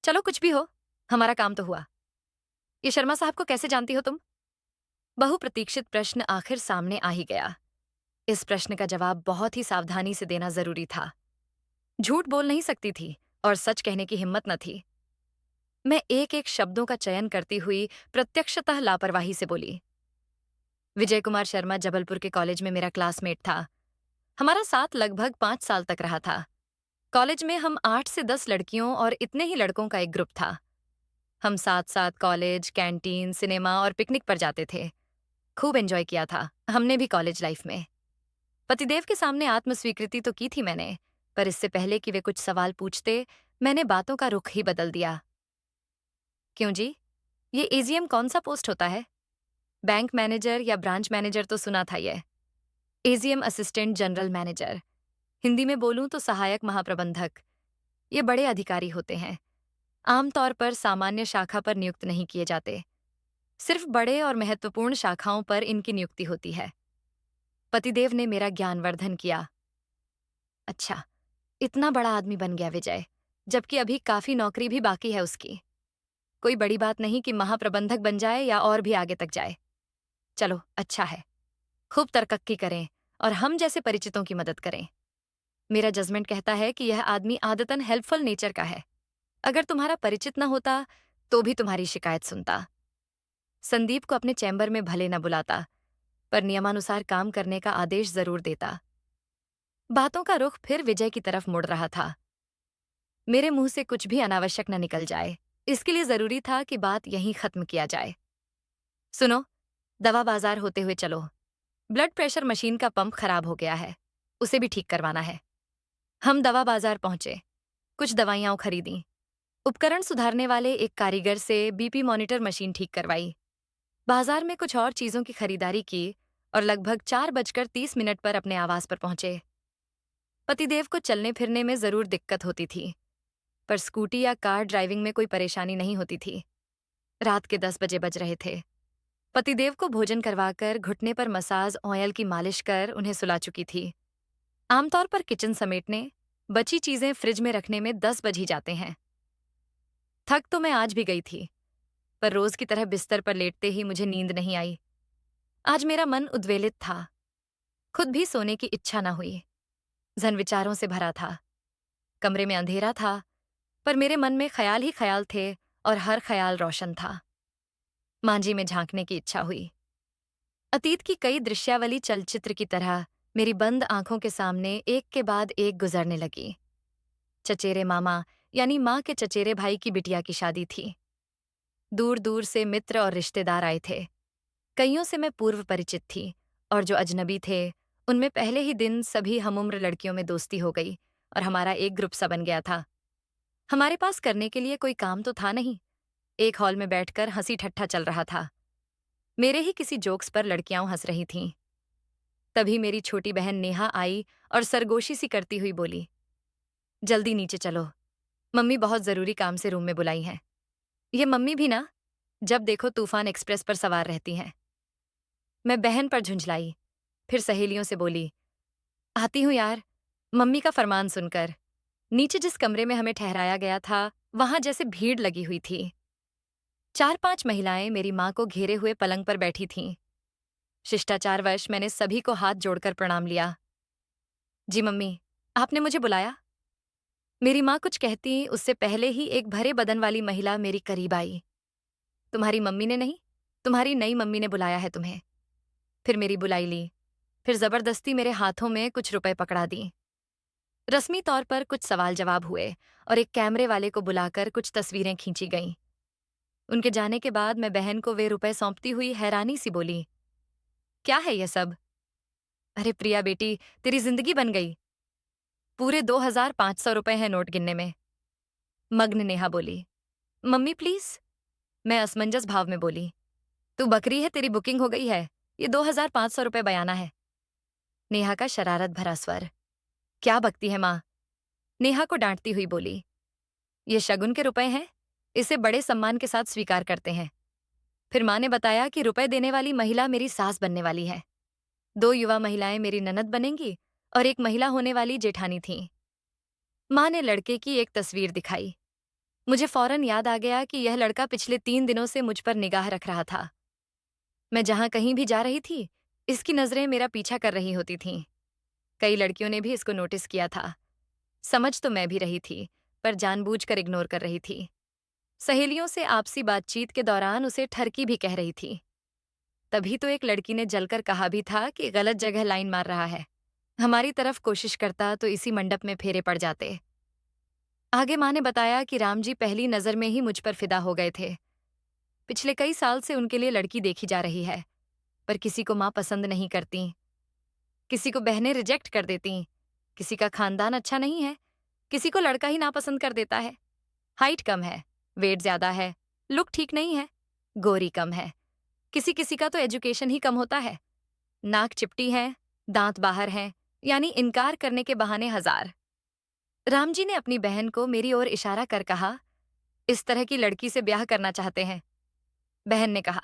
चलो कुछ भी हो, हमारा काम तो हुआ। ये शर्मा साहब को कैसे जानती हो तुम? बहुप्रतीक्षित प्रश्न आखिर सामने आ ही गया। इस प्रश्न का जवाब बहुत ही सावधानी से देना जरूरी था। झूठ बोल नहीं सकती थी और सच कहने की हिम्मत न थी। मैं एक एक शब्दों का चयन करती हुई प्रत्यक्षतः लापरवाही से बोली। विजय कुमार शर्मा जबलपुर के कॉलेज में मेरा क्लासमेट था। हमारा साथ लगभग 5 साल तक रहा था। कॉलेज में हम 8 से 10 लड़कियों और इतने ही लड़कों का एक ग्रुप था। हम साथ साथ कॉलेज, कैंटीन, सिनेमा और पिकनिक पर जाते थे। खूब एंजॉय किया था हमने भी कॉलेज लाइफ में। पतिदेव के सामने आत्मस्वीकृति तो की थी मैंने, पर इससे पहले कि वे कुछ सवाल पूछते, मैंने बातों का रुख ही बदल दिया। क्यों जी? ये एजीएम कौन सा पोस्ट होता है? बैंक मैनेजर या ब्रांच मैनेजर तो सुना था ये। AGM assistant general manager. Hindi में बोलूं तो सहायक महाप्रबंधक। ये बड़े अधिकारी होते हैं। आमतौर पर सामान्य शाखा पर नियुक्त नहीं किए जाते। सिर्फ बड़े और महत्वपूर्ण शाखाओं पर इनकी नियुक्ति होती है। पतिदेव ने मेरा ज्ञानवर्धन किया। अच्छा, इतना बड़ा आदमी बन गया विजय, जबकि अभी काफी नौकरी भी बाकी है उसकी। कोई बड़ी बात नहीं कि महाप्रबंधक बन जाए या और भी आगे तक जाए। चलो, अच्छा है। खूब तरक्की करें और हम जैसे परिचितों की मदद करें। मेरा जजमेंट कहता है कि यह आदमी आदतन हेल्पफुल नेचर का है। अगर तुम्हारा परिचित न होता तो भी तुम्हारी शिकायत सुनता। संदीप को अपने चैम्बर में भले न बुलाता, पर नियमानुसार काम करने का आदेश जरूर देता। बातों का रुख फिर विजय की तरफ मुड़ रहा था। मेरे मुंह से कुछ भी अनावश्यक न निकल जाए, इसके लिए जरूरी था कि बात यहीं खत्म किया जाए। सुनो, दवा बाजार होते हुए चलो। ब्लड प्रेशर मशीन का पंप खराब हो गया है, उसे भी ठीक करवाना है। हम दवा बाजार पहुंचे, कुछ दवाइयां खरीदी। उपकरण सुधारने वाले एक कारीगर से बीपी मॉनिटर मशीन ठीक करवाई। बाजार में कुछ और चीजों की खरीदारी की और लगभग 4:30 पर अपने आवास पर पहुंचे। पतिदेव को चलने फिरने में जरूर दिक्कत होती थी, पर स्कूटी या कार ड्राइविंग में कोई परेशानी नहीं होती थी। रात के 10 बजे बज रहे थे। पतिदेव को भोजन करवाकर घुटने पर मसाज ऑयल की मालिश कर उन्हें सुला चुकी थी। आमतौर पर किचन समेटने, बची चीजें फ्रिज में रखने में 10 बज ही जाते हैं। थक तो मैं आज भी गई थी, पर रोज की तरह बिस्तर पर लेटते ही मुझे नींद नहीं आई। आज मेरा मन उद्वेलित था। खुद भी सोने की इच्छा न हुई। जन विचारों से भरा था। कमरे में अंधेरा था, पर मेरे मन में ख्याल ही ख्याल थे और हर ख्याल रोशन था। मांझी में झांकने की इच्छा हुई। अतीत की कई दृश्यावली चलचित्र की तरह मेरी बंद आंखों के सामने एक के बाद एक गुजरने लगी। चचेरे मामा यानी माँ के चचेरे भाई की बिटिया की शादी थी। दूर दूर से मित्र और रिश्तेदार आए थे। कईयों से मैं पूर्व परिचित थी और जो अजनबी थे उनमें पहले ही दिन सभी हमउम्र लड़कियों में दोस्ती हो गई और हमारा एक ग्रुप सा बन गया था। हमारे पास करने के लिए कोई काम तो था नहीं। एक हॉल में बैठकर हंसी ठट्ठा चल रहा था। मेरे ही किसी जोक्स पर लड़कियां हंस रही थीं। तभी मेरी छोटी बहन नेहा आई और सरगोशी सी करती हुई बोली, जल्दी नीचे चलो, मम्मी बहुत जरूरी काम से रूम में बुलाई हैं। ये मम्मी भी ना, जब देखो तूफान एक्सप्रेस पर सवार रहती हैं। मैं बहन पर झुंझलाई, फिर सहेलियों से बोली, आती हूँ यार। मम्मी का फरमान सुनकर नीचे जिस कमरे में हमें ठहराया गया था, वहां जैसे भीड़ लगी हुई थी। 4-5 महिलाएं मेरी माँ को घेरे हुए पलंग पर बैठी थीं। शिष्टाचारवश मैंने सभी को हाथ जोड़कर प्रणाम लिया। जी मम्मी, आपने मुझे बुलाया? मेरी माँ कुछ कहती उससे पहले ही एक भरे बदन वाली महिला मेरी करीब आई। तुम्हारी मम्मी ने नहीं, तुम्हारी नई मम्मी ने बुलाया है तुम्हें। फिर मेरी बुलाई ली, फिर जबरदस्ती मेरे हाथों में कुछ रुपए पकड़ा दी। रस्मी तौर पर कुछ सवाल जवाब हुए और एक कैमरे वाले को बुलाकर कुछ तस्वीरें खींची गईं। उनके जाने के बाद मैं बहन को वे रुपए सौंपती हुई हैरानी सी बोली, क्या है ये सब? अरे प्रिया बेटी, तेरी जिंदगी बन गई। पूरे 2,500 रुपए हैं नोट गिनने में। मग्न नेहा बोली। Mummy please. मैं असमंजस भाव में बोली, तू बकरी है, तेरी बुकिंग हो गई है, ये 2,500 रुपए बयाना है। नेहा का शरारत भरा स्वर। क्या बकती है माँ? नेहा को डांटती हुई बोली, ये शगुन के रुपए हैं, इसे बड़े सम्मान के साथ स्वीकार करते हैं। फिर माँ ने बताया कि रुपए देने वाली महिला मेरी सास बनने वाली है। 2 युवा महिलाएं मेरी ननद बनेंगी और एक महिला होने वाली जेठानी थीं। माँ ने लड़के की एक तस्वीर दिखाई। मुझे फौरन याद आ गया कि यह लड़का पिछले 3 दिनों से मुझ पर निगाह रख रहा था। मैं जहां कहीं भी जा रही थी, इसकी नजरें मेरा पीछा कर रही होती थीं। कई लड़कियों ने भी इसको नोटिस किया था। समझ तो मैं भी रही थी, पर जानबूझकर इग्नोर कर रही थी। सहेलियों से आपसी बातचीत के दौरान उसे ठरकी भी कह रही थी। तभी तो एक लड़की ने जलकर कहा भी था कि गलत जगह लाइन मार रहा है। हमारी तरफ कोशिश करता तो इसी मंडप में फेरे पड़ जाते। आगे माँ ने बताया कि राम जी पहली नजर में ही मुझ पर फिदा हो गए थे। पिछले कई साल से उनके लिए लड़की देखी जा रही है, पर किसी को माँ पसंद नहीं करती। किसी को बहनें रिजेक्ट कर देती, किसी का खानदान अच्छा नहीं है, किसी को लड़का ही नापसंद कर देता है। हाइट कम है, वेट ज्यादा है, लुक ठीक नहीं है, गोरी कम है, किसी किसी का तो एजुकेशन ही कम होता है, नाक चिपटी है, दांत बाहर हैं, यानी इनकार करने के बहाने हजार। राम जी ने अपनी बहन को मेरी ओर इशारा कर कहा, इस तरह की लड़की से ब्याह करना चाहते हैं। बहन ने कहा,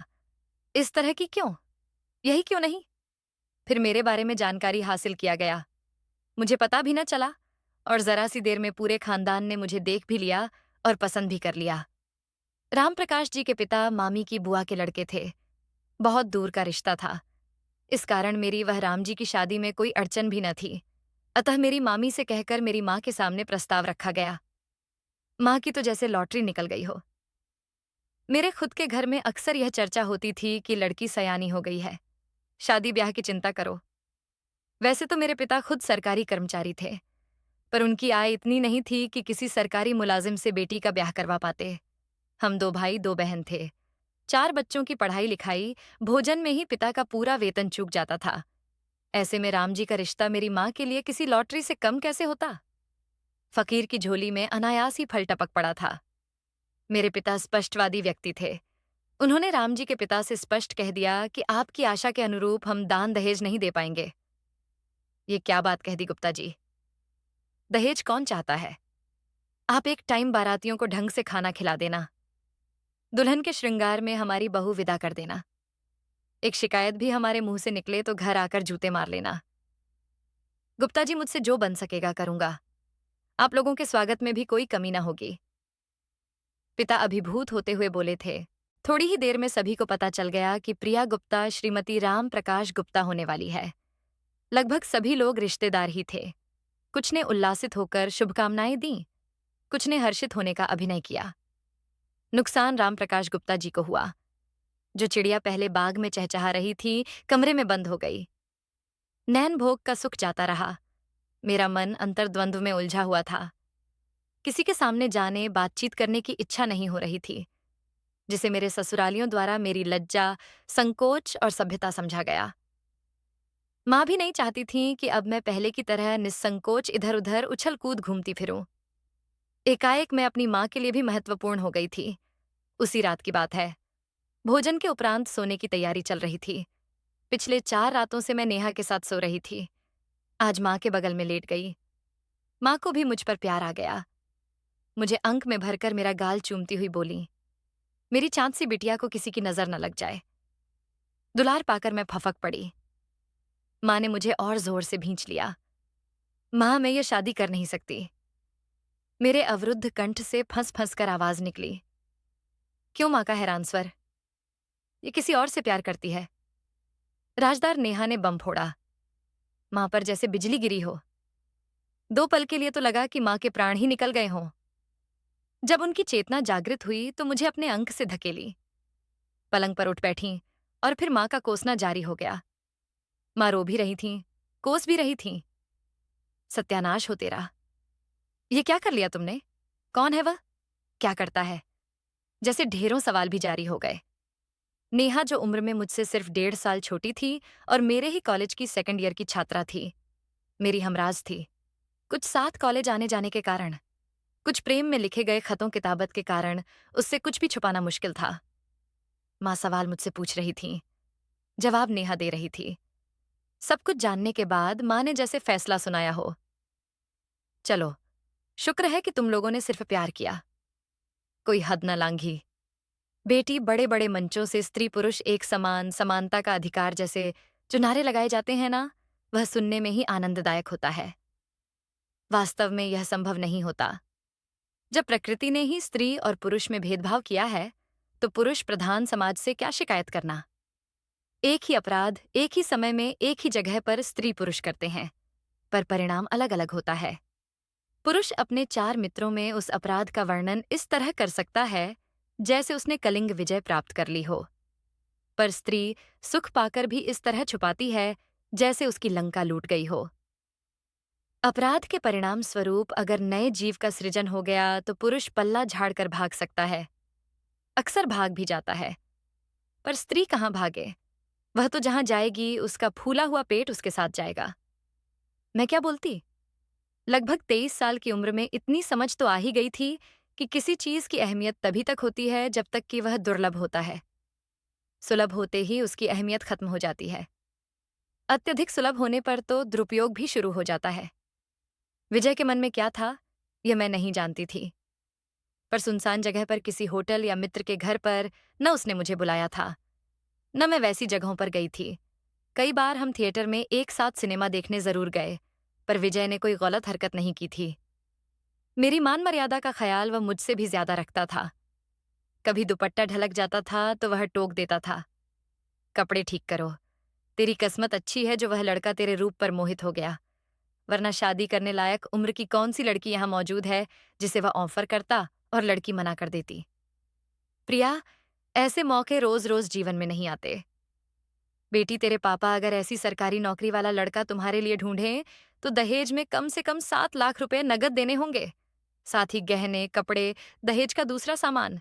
इस तरह की क्यों? यही क्यों नहीं? फिर मेरे बारे में जानकारी हासिल किया गया। मुझे पता भी न चला और जरा सी देर में पूरे खानदान ने मुझे देख भी लिया और पसंद भी कर लिया। राम प्रकाश जी के पिता मामी की बुआ के लड़के थे। बहुत दूर का रिश्ता था। इस कारण मेरी वह राम जी की शादी में कोई अड़चन भी न थी। अतः मेरी मामी से कहकर मेरी माँ के सामने प्रस्ताव रखा गया। माँ की तो जैसे लॉटरी निकल गई हो। मेरे खुद के घर में अक्सर यह चर्चा होती थी कि लड़की सयानी हो गई है, शादी ब्याह की चिंता करो। वैसे तो मेरे पिता खुद सरकारी कर्मचारी थे, पर उनकी आय इतनी नहीं थी कि किसी सरकारी मुलाजिम से बेटी का ब्याह करवा पाते। हम 2 भाई 2 बहन थे। 4 बच्चों की पढ़ाई लिखाई, भोजन में ही पिता का पूरा वेतन चूक जाता था। ऐसे में राम जी का रिश्ता मेरी माँ के लिए किसी लॉटरी से कम कैसे होता? फकीर की झोली में अनायास ही फल टपक पड़ा था। मेरे पिता स्पष्टवादी व्यक्ति थे। उन्होंने राम जी के पिता से स्पष्ट कह दिया कि आपकी आशा के अनुरूप हम दान दहेज नहीं दे पाएंगे। ये क्या बात कह दी गुप्ता जी? दहेज कौन चाहता है? आप एक टाइम बारातियों को ढंग से खाना खिला देना, दुल्हन के श्रृंगार में हमारी बहू विदा कर देना। एक शिकायत भी हमारे मुंह से निकले तो घर आकर जूते मार लेना। गुप्ता जी, मुझसे जो बन सकेगा करूंगा। आप लोगों के स्वागत में भी कोई कमी ना होगी। पिता अभिभूत होते हुए बोले थे। थोड़ी ही देर में सभी को पता चल गया कि प्रिया गुप्ता श्रीमती राम प्रकाश गुप्ता होने वाली है। लगभग सभी लोग रिश्तेदार ही थे। कुछ ने उल्लासित होकर शुभकामनाएं दी, कुछ ने हर्षित होने का अभिनय किया। नुकसान राम प्रकाश गुप्ता जी को हुआ। जो चिड़िया पहले बाग में चहचहा रही थी, कमरे में बंद हो गई। नैन भोग का सुख जाता रहा। मेरा मन अंतर्द्वंद्व में उलझा हुआ था। किसी के सामने जाने, बातचीत करने की इच्छा नहीं हो रही थी, जिसे मेरे ससुरालियों द्वारा मेरी लज्जा, संकोच और सभ्यता समझा गया। माँ भी नहीं चाहती थी कि अब मैं पहले की तरह निस्संकोच इधर उधर उछल कूद घूमती फिरूं। एकाएक मैं अपनी माँ के लिए भी महत्वपूर्ण हो गई थी। उसी रात की बात है। भोजन के उपरांत सोने की तैयारी चल रही थी। पिछले 4 रातों से मैं नेहा के साथ सो रही थी। आज माँ के बगल में लेट गई। माँ को भी मुझ पर प्यार आ गया। मुझे अंक में भरकर मेरा गाल चूमती हुई बोली, मेरी चाँद सी बिटिया को किसी की नजर न लग जाए। दुलार पाकर मैं फफक पड़ी। माँ ने मुझे और जोर से भींच लिया। माँ, मैं ये शादी कर नहीं सकती। मेरे अवरुद्ध कंठ से फंस फंस कर आवाज निकली। क्यों? माँ का हैरान स्वर। ये किसी और से प्यार करती है। राजदार नेहा ने बम फोड़ा। माँ पर जैसे बिजली गिरी हो। 2 पल के लिए तो लगा कि माँ के प्राण ही निकल गए हों। जब उनकी चेतना जागृत हुई तो मुझे अपने अंक से धकेली। पलंग पर उठ बैठी और फिर माँ का कोसना जारी हो गया। माँ रो भी रही थीं, कोस भी रही थीं। सत्यानाश हो तेरा। ये क्या कर लिया तुमने? कौन है वह? क्या करता है? जैसे ढेरों सवाल भी जारी हो गए। नेहा जो उम्र में मुझसे सिर्फ 1.5 साल छोटी थी और मेरे ही कॉलेज की सेकंड ईयर की छात्रा थी, मेरी हमराज थी। कुछ साथ कॉलेज आने जाने के कारण, कुछ प्रेम में लिखे गए खतों किताबत के कारण उससे कुछ भी छुपाना मुश्किल था। माँ सवाल मुझसे पूछ रही थी, जवाब नेहा दे रही थी। सब कुछ जानने के बाद माँ ने जैसे फैसला सुनाया हो। चलो, शुक्र है कि तुम लोगों ने सिर्फ प्यार किया, कोई हद न लांघी। बेटी, बड़े बड़े मंचों से स्त्री पुरुष एक समान, समानता का अधिकार जैसे जो नारे लगाए जाते हैं ना, वह सुनने में ही आनंददायक होता है। वास्तव में यह संभव नहीं होता। जब प्रकृति ने ही स्त्री और पुरुष में भेदभाव किया है, तो पुरुष प्रधान समाज से क्या शिकायत करना? एक ही अपराध, एक ही समय में, एक ही जगह पर स्त्री पुरुष करते हैं, पर परिणाम अलग अलग होता है। पुरुष अपने 4 मित्रों में उस अपराध का वर्णन इस तरह कर सकता है जैसे उसने कलिंग विजय प्राप्त कर ली हो, पर स्त्री सुख पाकर भी इस तरह छुपाती है जैसे उसकी लंका लूट गई हो। अपराध के परिणाम स्वरूप अगर नए जीव का सृजन हो गया तो पुरुष पल्ला झाड़कर भाग सकता है, अक्सर भाग भी जाता है। पर स्त्री कहाँ भागे? वह तो जहां जाएगी उसका फूला हुआ पेट उसके साथ जाएगा। मैं क्या बोलती? लगभग 23 साल की उम्र में इतनी समझ तो आ ही गई थी कि किसी चीज की अहमियत तभी तक होती है जब तक कि वह दुर्लभ होता है। सुलभ होते ही उसकी अहमियत खत्म हो जाती है। अत्यधिक सुलभ होने पर तो दुरुपयोग भी शुरू हो जाता है। विजय के मन में क्या था, यह मैं नहीं जानती थी। पर सुनसान जगह पर किसी होटल या मित्र के घर पर न उसने मुझे बुलाया था, न मैं वैसी जगहों पर गई थी। कई बार हम थिएटर में एक साथ सिनेमा देखने जरूर गए, पर विजय ने कोई गलत हरकत नहीं की थी। मेरी मान मर्यादा का ख्याल वह मुझसे भी ज्यादा रखता था। कभी दुपट्टा ढलक जाता था तो वह टोक देता था, कपड़े ठीक करो, तेरी किस्मत अच्छी है जो वह लड़का तेरे रूप पर मोहित हो गया, वरना शादी करने लायक उम्र की कौन सी लड़की यहां मौजूद है जिसे वह ऑफर करता और लड़की मना कर देती। प्रिया, ऐसे मौके रोज रोज जीवन में नहीं आते। बेटी, तेरे पापा अगर ऐसी सरकारी नौकरी वाला लड़का तुम्हारे लिए ढूंढें तो दहेज में कम से कम 7 लाख रुपए नगद देने होंगे, साथ ही गहने, कपड़े, दहेज का दूसरा सामान।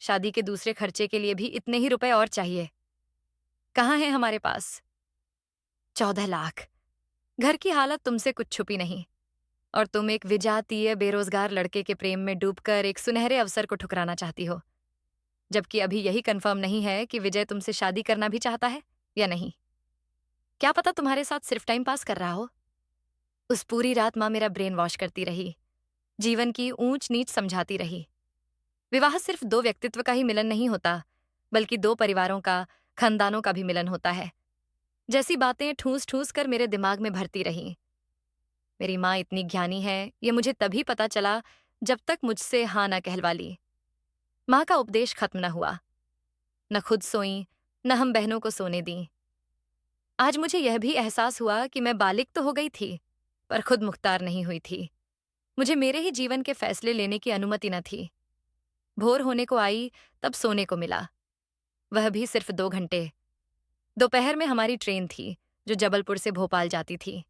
शादी के दूसरे खर्चे के लिए भी इतने ही रुपए और चाहिए। कहाँ है हमारे पास? 14 लाख। घर की हालत तुमसे कुछ छुपी नहीं, और तुम एक विजातीय बेरोजगार लड़के के प्रेम में डूबकर एक सुनहरे अवसर को ठुकराना चाहती हो, जबकि अभी यही कंफर्म नहीं है कि विजय तुमसे शादी करना भी चाहता है या नहीं। क्या पता तुम्हारे साथ सिर्फ टाइम पास कर रहा हो। उस पूरी रात माँ मेरा ब्रेन वॉश करती रही, जीवन की ऊंच नीच समझाती रही। विवाह सिर्फ 2 व्यक्तित्व का ही मिलन नहीं होता, बल्कि 2 परिवारों का, खानदानों का भी मिलन होता है। जैसी बातें ठूस ठूस कर मेरे दिमाग में भरती रहीं। मेरी माँ इतनी ज्ञानी है, ये मुझे तभी पता चला जब तक मुझसे हाँ ना कहलवा ली। माँ का उपदेश खत्म न हुआ, न खुद सोई, न हम बहनों को सोने दी। आज मुझे यह भी एहसास हुआ कि मैं बालिग तो हो गई थी, पर खुद मुख्तार नहीं हुई थी। मुझे मेरे ही जीवन के फैसले लेने की अनुमति न थी। भोर होने को आई तब सोने को मिला, वह भी सिर्फ 2 घंटे। दोपहर में हमारी ट्रेन थी जो जबलपुर से भोपाल जाती थी।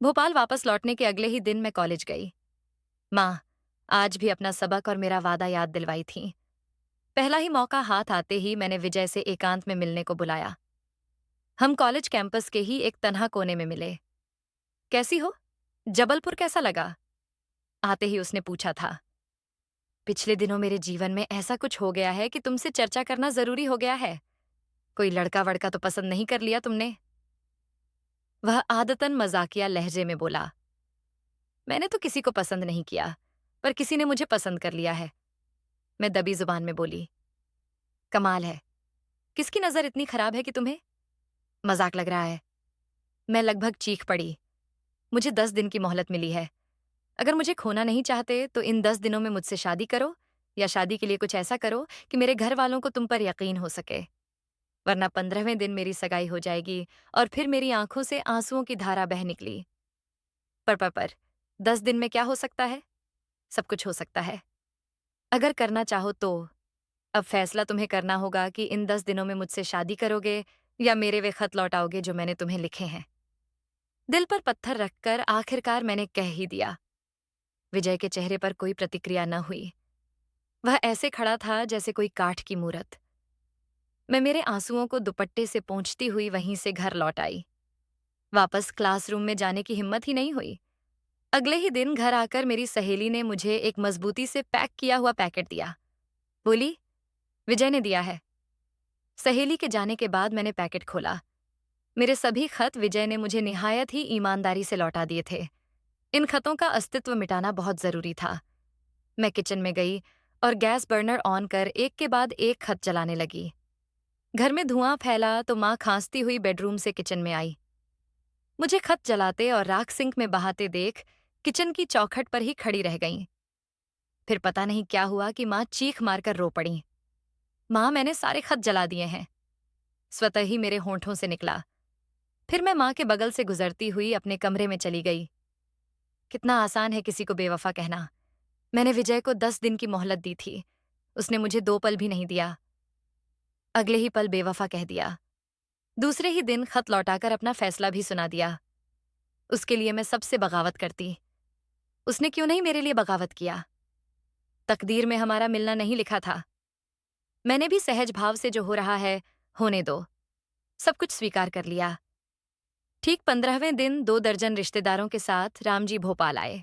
भोपाल वापस लौटने के अगले ही दिन मैं कॉलेज गई। माँ आज भी अपना सबक और मेरा वादा याद दिलवाई थी। पहला ही मौका हाथ आते ही मैंने विजय से एकांत में मिलने को बुलाया। हम कॉलेज कैंपस के ही एक तन्हा कोने में मिले। कैसी हो? जबलपुर कैसा लगा? आते ही उसने पूछा था। पिछले दिनों मेरे जीवन में ऐसा कुछ हो गया है कि तुमसे चर्चा करना जरूरी हो गया है। कोई लड़का वड़का तो पसंद नहीं कर लिया तुमने? वह आदतन मजाकिया लहजे में बोला। मैंने तो किसी को पसंद नहीं किया, पर किसी ने मुझे पसंद कर लिया है। मैं दबी जुबान में बोली। कमाल है, किसकी नजर इतनी खराब है कि तुम्हें? मजाक लग रहा है। मैं लगभग चीख पड़ी। मुझे 10 दिन की मोहलत मिली है। अगर मुझे खोना नहीं चाहते तो इन 10 दिनों में मुझसे शादी करो, या शादी के लिए कुछ ऐसा करो कि मेरे घर वालों को तुम पर यकीन हो सके, वरना 15वें दिन मेरी सगाई हो जाएगी। और फिर मेरी आंखों से आंसुओं की धारा बह निकली। पर 10 दिन में क्या हो सकता है? सब कुछ हो सकता है, अगर करना चाहो तो। अब फैसला तुम्हें करना होगा कि इन 10 दिनों में मुझसे शादी करोगे या मेरे वे खत लौटाओगे जो मैंने तुम्हें लिखे हैं। दिल पर पत्थर रखकर आखिरकार मैंने कह ही दिया। विजय के चेहरे पर कोई प्रतिक्रिया न हुई। वह ऐसे खड़ा था जैसे कोई काठ की मूरत। मैं मेरे आंसुओं को दुपट्टे से पोंछती हुई वहीं से घर लौट आई। वापस क्लासरूम में जाने की हिम्मत ही नहीं हुई। अगले ही दिन घर आकर मेरी सहेली ने मुझे एक मजबूती से पैक किया हुआ पैकेट दिया। बोली, विजय ने दिया है। सहेली के जाने के बाद मैंने पैकेट खोला। मेरे सभी खत विजय ने मुझे निहायत ही ईमानदारी से लौटा दिए थे। इन खतों का अस्तित्व मिटाना बहुत जरूरी था। मैं किचन में गई और गैस बर्नर ऑन कर एक के बाद एक खत जलाने लगी। घर में धुआं फैला तो माँ खांसती हुई बेडरूम से किचन में आई। मुझे खत जलाते और राख सिंक में बहाते देख किचन की चौखट पर ही खड़ी रह गईं। फिर पता नहीं क्या हुआ कि माँ चीख मारकर रो पड़ी। माँ, मैंने सारे खत जला दिए हैं। स्वतः ही मेरे होंठों से निकला। फिर मैं माँ के बगल से गुजरती हुई अपने कमरे में चली गई। कितना आसान है किसी को बेवफा कहना। मैंने विजय को 10 दिन की मोहलत दी थी। उसने मुझे 2 पल भी नहीं दिया। अगले ही पल बेवफा कह दिया। दूसरे ही दिन खत लौटाकर अपना फैसला भी सुना दिया। उसके लिए मैं सबसे बगावत करती। उसने क्यों नहीं मेरे लिए बगावत किया? तकदीर में हमारा मिलना नहीं लिखा था। मैंने भी सहज भाव से जो हो रहा है, होने दो, सब कुछ स्वीकार कर लिया। ठीक 15वें दिन 2 दर्जन रिश्तेदारों के साथ रामजी भोपाल आए।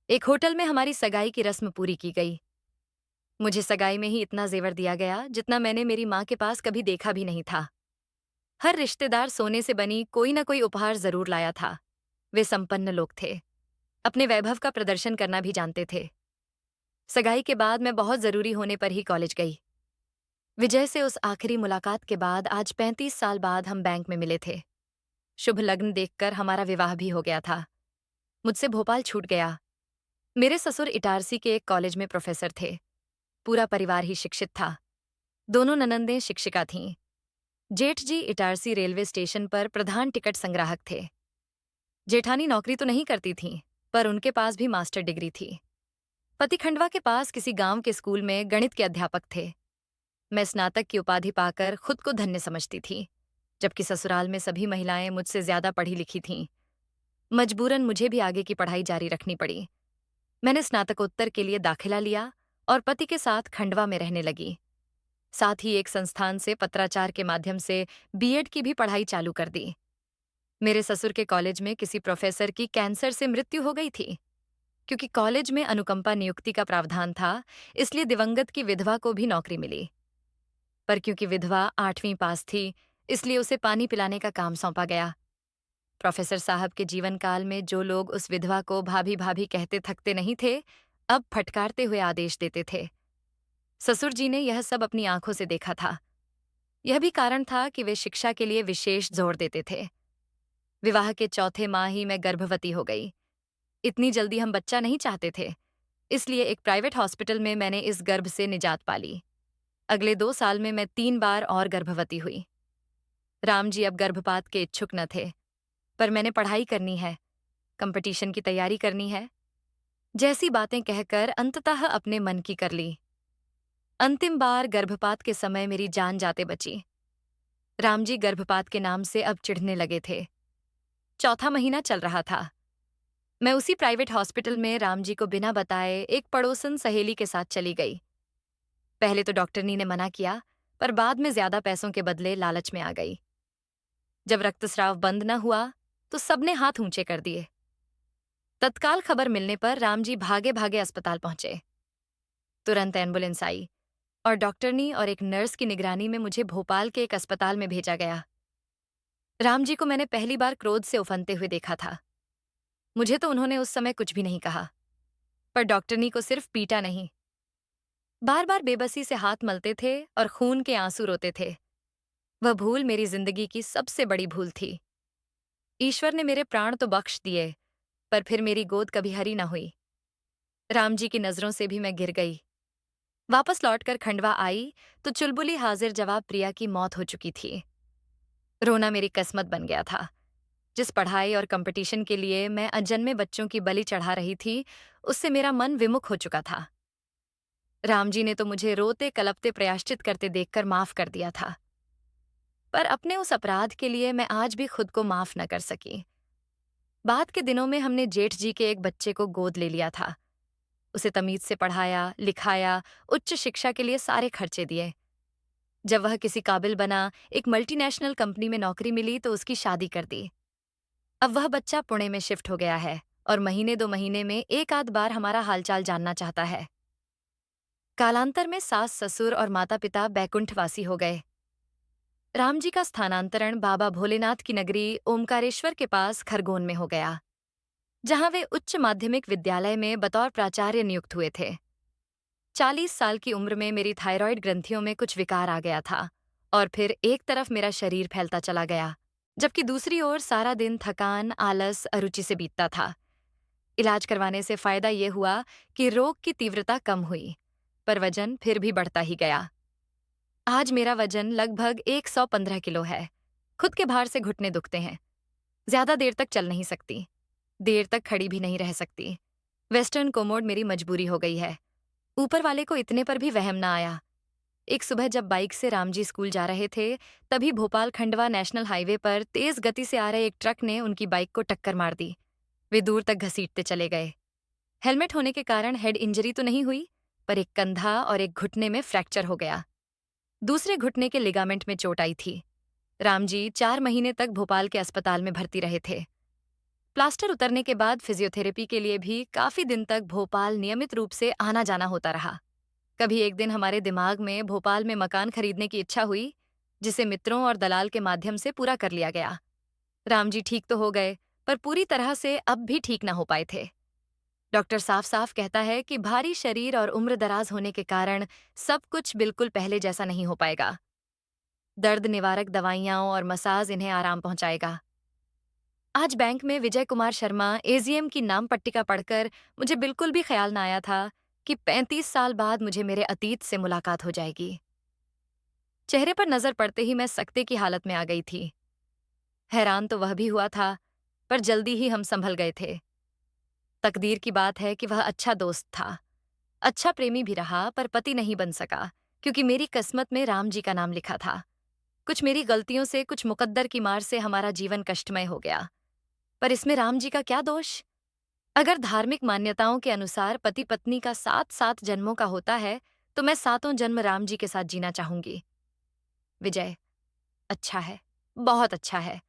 एक होटल में हमारी सगाई की रस्म पूरी की गई। मुझे सगाई में ही इतना जेवर दिया गया जितना मैंने मेरी माँ के पास कभी देखा भी नहीं था। हर रिश्तेदार सोने से बनी कोई न कोई उपहार जरूर लाया था। वे संपन्न लोग थे, अपने वैभव का प्रदर्शन करना भी जानते थे। सगाई के बाद मैं बहुत जरूरी होने पर ही कॉलेज गई। विजय से उस आखिरी मुलाकात के बाद आज 35 साल बाद हम बैंक में मिले थे। शुभ लग्न देखकर हमारा विवाह भी हो गया था। मुझसे भोपाल छूट गया। मेरे ससुर इटारसी के एक कॉलेज में प्रोफेसर थे। पूरा परिवार ही शिक्षित था। दोनों ननंदें शिक्षिका थीं। जेठ जी इटारसी रेलवे स्टेशन पर प्रधान टिकट संग्राहक थे। जेठानी नौकरी तो नहीं करती थीं, पर उनके पास भी मास्टर डिग्री थी। पति खंडवा के पास किसी गांव के स्कूल में गणित के अध्यापक थे। मैं स्नातक की उपाधि पाकर खुद को धन्य समझती थी, जबकि ससुराल में सभी महिलाएं मुझसे ज्यादा पढ़ी लिखी थीं। मजबूरन मुझे भी आगे की पढ़ाई जारी रखनी पड़ी। मैंने स्नातकोत्तर के लिए दाखिला लिया और पति के साथ खंडवा में रहने लगी। साथ ही एक संस्थान से पत्राचार के माध्यम से बीएड की भी पढ़ाई चालू कर दी। मेरे ससुर के कॉलेज में किसी प्रोफेसर की कैंसर से मृत्यु हो गई थी। क्योंकि कॉलेज में अनुकंपा नियुक्ति का प्रावधान था, इसलिए दिवंगत की विधवा को भी नौकरी मिली। पर क्योंकि विधवा 8वीं पास थी, इसलिए उसे पानी पिलाने का काम सौंपा गया। प्रोफेसर साहब के जीवन काल में जो लोग उस विधवा को भाभी भाभी कहते थकते नहीं थे, अब फटकारते हुए आदेश देते थे। ससुर जी ने यह सब अपनी आंखों से देखा था। यह भी कारण था कि वे शिक्षा के लिए विशेष जोर देते थे। विवाह के चौथे माह ही मैं गर्भवती हो गई। इतनी जल्दी हम बच्चा नहीं चाहते थे, इसलिए एक प्राइवेट हॉस्पिटल में मैंने इस गर्भ से निजात पाली। अगले 2 साल में मैं 3 बार और गर्भवती हुई। राम जी अब गर्भपात के इच्छुक न थे, पर मैंने पढ़ाई करनी है, कंपटीशन की तैयारी करनी है, जैसी बातें कहकर अंततः अपने मन की कर ली। अंतिम बार गर्भपात के समय मेरी जान जाते बची। राम जी गर्भपात के नाम से अब चिढ़ने लगे थे। चौथा महीना चल रहा था। मैं उसी प्राइवेट हॉस्पिटल में राम जी को बिना बताए एक पड़ोसन सहेली के साथ चली गई। पहले तो डॉक्टरनी ने मना किया, पर बाद में ज्यादा पैसों के बदले लालच में आ गई। जब रक्तस्राव बंद न हुआ, तो सबने हाथ ऊंचे कर दिए। तत्काल खबर मिलने पर रामजी भागे भागे अस्पताल पहुंचे। तुरंत एम्बुलेंस आई और डॉक्टरनी और एक नर्स की निगरानी में मुझे भोपाल के एक अस्पताल में भेजा गया। रामजी को मैंने पहली बार क्रोध से उफनते हुए देखा था। मुझे तो उन्होंने उस समय कुछ भी नहीं कहा, पर डॉक्टरनी को सिर्फ पीटा नहीं, बार बार बेबसी से हाथ मलते थे और खून के आंसू रोते थे। वह भूल मेरी जिंदगी की सबसे बड़ी भूल थी। ईश्वर ने मेरे प्राण तो बख्श दिए, पर फिर मेरी गोद कभी हरी न हुई। रामजी की नजरों से भी मैं गिर गई। वापस लौटकर खंडवा आई तो चुलबुली हाजिर जवाब प्रिया की मौत हो चुकी थी। रोना मेरी किस्मत बन गया था। जिस पढ़ाई और कंपटीशन के लिए मैं अजन्मे बच्चों की बलि चढ़ा रही थी, उससे मेरा मन विमुख हो चुका था। राम जी ने तो मुझे रोते कलपते प्रायश्चित करते देखकर माफ कर दिया था, पर अपने उस अपराध के लिए मैं आज भी खुद को माफ न कर सकी। बाद के दिनों में हमने जेठ जी के एक बच्चे को गोद ले लिया था। उसे तमीज से पढ़ाया, लिखाया, उच्च शिक्षा के लिए सारे खर्चे दिए। जब वह किसी काबिल बना, एक मल्टीनेशनल कंपनी में नौकरी मिली तो उसकी शादी कर दी। अब वह बच्चा पुणे में शिफ्ट हो गया है और महीने 2 महीने में एक आध बार हमारा हालचाल जानना चाहता है। कालांतर में सास ससुर और माता पिता बैकुंठवासी हो गए। राम जी का स्थानांतरण बाबा भोलेनाथ की नगरी ओमकारेश्वर के पास खरगोन में हो गया, जहां वे उच्च माध्यमिक विद्यालय में बतौर प्राचार्य नियुक्त हुए थे। 40 साल की उम्र में मेरी थायराइड ग्रंथियों में कुछ विकार आ गया था और फिर एक तरफ मेरा शरीर फैलता चला गया, जबकि दूसरी ओर सारा दिन थकान, आलस, अरुचि से बीतता था। इलाज करवाने से फायदा ये हुआ कि रोग की तीव्रता कम हुई, पर वजन फिर भी बढ़ता ही गया। आज मेरा वजन लगभग 115 किलो है। खुद के भार से घुटने दुखते हैं। ज्यादा देर तक चल नहीं सकती। देर तक खड़ी भी नहीं रह सकती। वेस्टर्न कोमोड मेरी मजबूरी हो गई है। ऊपर वाले को इतने पर भी वहम ना आया। एक सुबह जब बाइक से रामजी स्कूल जा रहे थे, तभी भोपाल खंडवा नेशनल हाईवे पर तेज गति से आ रहे एक ट्रक ने उनकी बाइक को टक्कर मार दी। वे दूर तक घसीटते चले गए। हेलमेट होने के कारण हेड इंजरी तो नहीं हुई, पर एक कंधा और एक घुटने में फ्रैक्चर हो गया। दूसरे घुटने के लिगामेंट में चोट आई थी। रामजी 4 महीने तक भोपाल के अस्पताल में भर्ती रहे थे। प्लास्टर उतरने के बाद फिजियोथेरेपी के लिए भी काफी दिन तक भोपाल नियमित रूप से आना जाना होता रहा। कभी एक दिन हमारे दिमाग में भोपाल में मकान खरीदने की इच्छा हुई, जिसे मित्रों और दलाल के माध्यम से पूरा कर लिया गया। रामजी ठीक तो हो गए, पर पूरी तरह से अब भी ठीक ना हो पाए थे। डॉक्टर साफ साफ कहता है कि भारी शरीर और उम्र दराज होने के कारण सब कुछ बिल्कुल पहले जैसा नहीं हो पाएगा। दर्द निवारक दवाइयां और मसाज इन्हें आराम पहुंचाएगा। आज बैंक में विजय कुमार शर्मा एजीएम की नाम पट्टिका पढ़कर मुझे बिल्कुल भी ख्याल ना आया था कि 35 साल बाद मुझे मेरे अतीत से मुलाकात हो जाएगी। चेहरे पर नजर पड़ते ही मैं सकते की हालत में आ गई थी। हैरान तो वह भी हुआ था, पर जल्दी ही हम संभल गए थे। तकदीर की बात है कि वह अच्छा दोस्त था, अच्छा प्रेमी भी रहा, पर पति नहीं बन सका, क्योंकि मेरी किस्मत में राम जी का नाम लिखा था। कुछ मेरी गलतियों से, कुछ मुकद्दर की मार से हमारा जीवन कष्टमय हो गया। पर इसमें राम जी का क्या दोष? अगर धार्मिक मान्यताओं के अनुसार पति पत्नी का 7-7 जन्मों का होता है, तो मैं 7 जन्म राम जी के साथ जीना चाहूंगी। विजय अच्छा है, बहुत अच्छा है,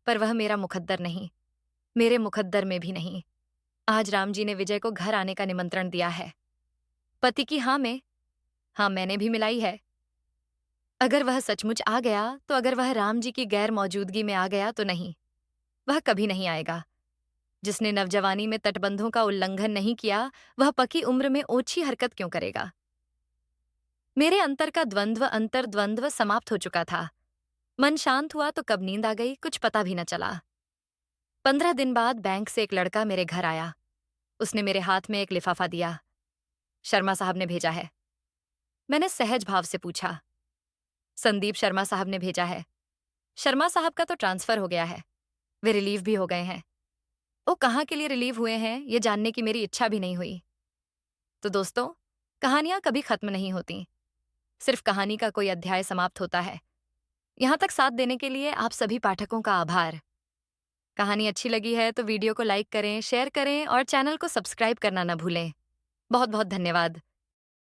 पर वह मेरा मुकद्दर नहीं, मेरे मुकद्दर में भी नहीं। आज राम जी ने विजय को घर आने का निमंत्रण दिया है। पति की हाँ में, हाँ मैंने भी मिलाई है। अगर वह सचमुच आ गया, तो अगर वह राम जी की गैर मौजूदगी में आ गया तो नहीं, वह कभी नहीं आएगा। जिसने नवजवानी में तटबंधों का उल्लंघन नहीं किया, वह पकी उम्र में ओछी हरकत क्यों करेगा? मेरे अंतर का द्वंद्व अंतर्द्वंद्व समाप्त हो चुका था। मन शांत हुआ तो कब नींद आ गई, कुछ पता भी न चला। 15 दिन बाद बैंक से एक लड़का मेरे घर आया। उसने मेरे हाथ में एक लिफाफा दिया। शर्मा साहब ने भेजा है। मैंने सहज भाव से पूछा। संदीप शर्मा साहब ने भेजा है। शर्मा साहब का तो ट्रांसफर हो गया है। वे रिलीव भी हो गए हैं। वो कहाँ के लिए रिलीव हुए हैं, ये जानने की मेरी इच्छा भी नहीं हुई। तो दोस्तों, कहानियां कभी खत्म नहीं होती, सिर्फ कहानी का कोई अध्याय समाप्त होता है। यहां तक साथ देने के लिए आप सभी पाठकों का आभार। कहानी अच्छी लगी है तो वीडियो को लाइक करें, शेयर करें और चैनल को सब्सक्राइब करना न भूलें। बहुत बहुत धन्यवाद।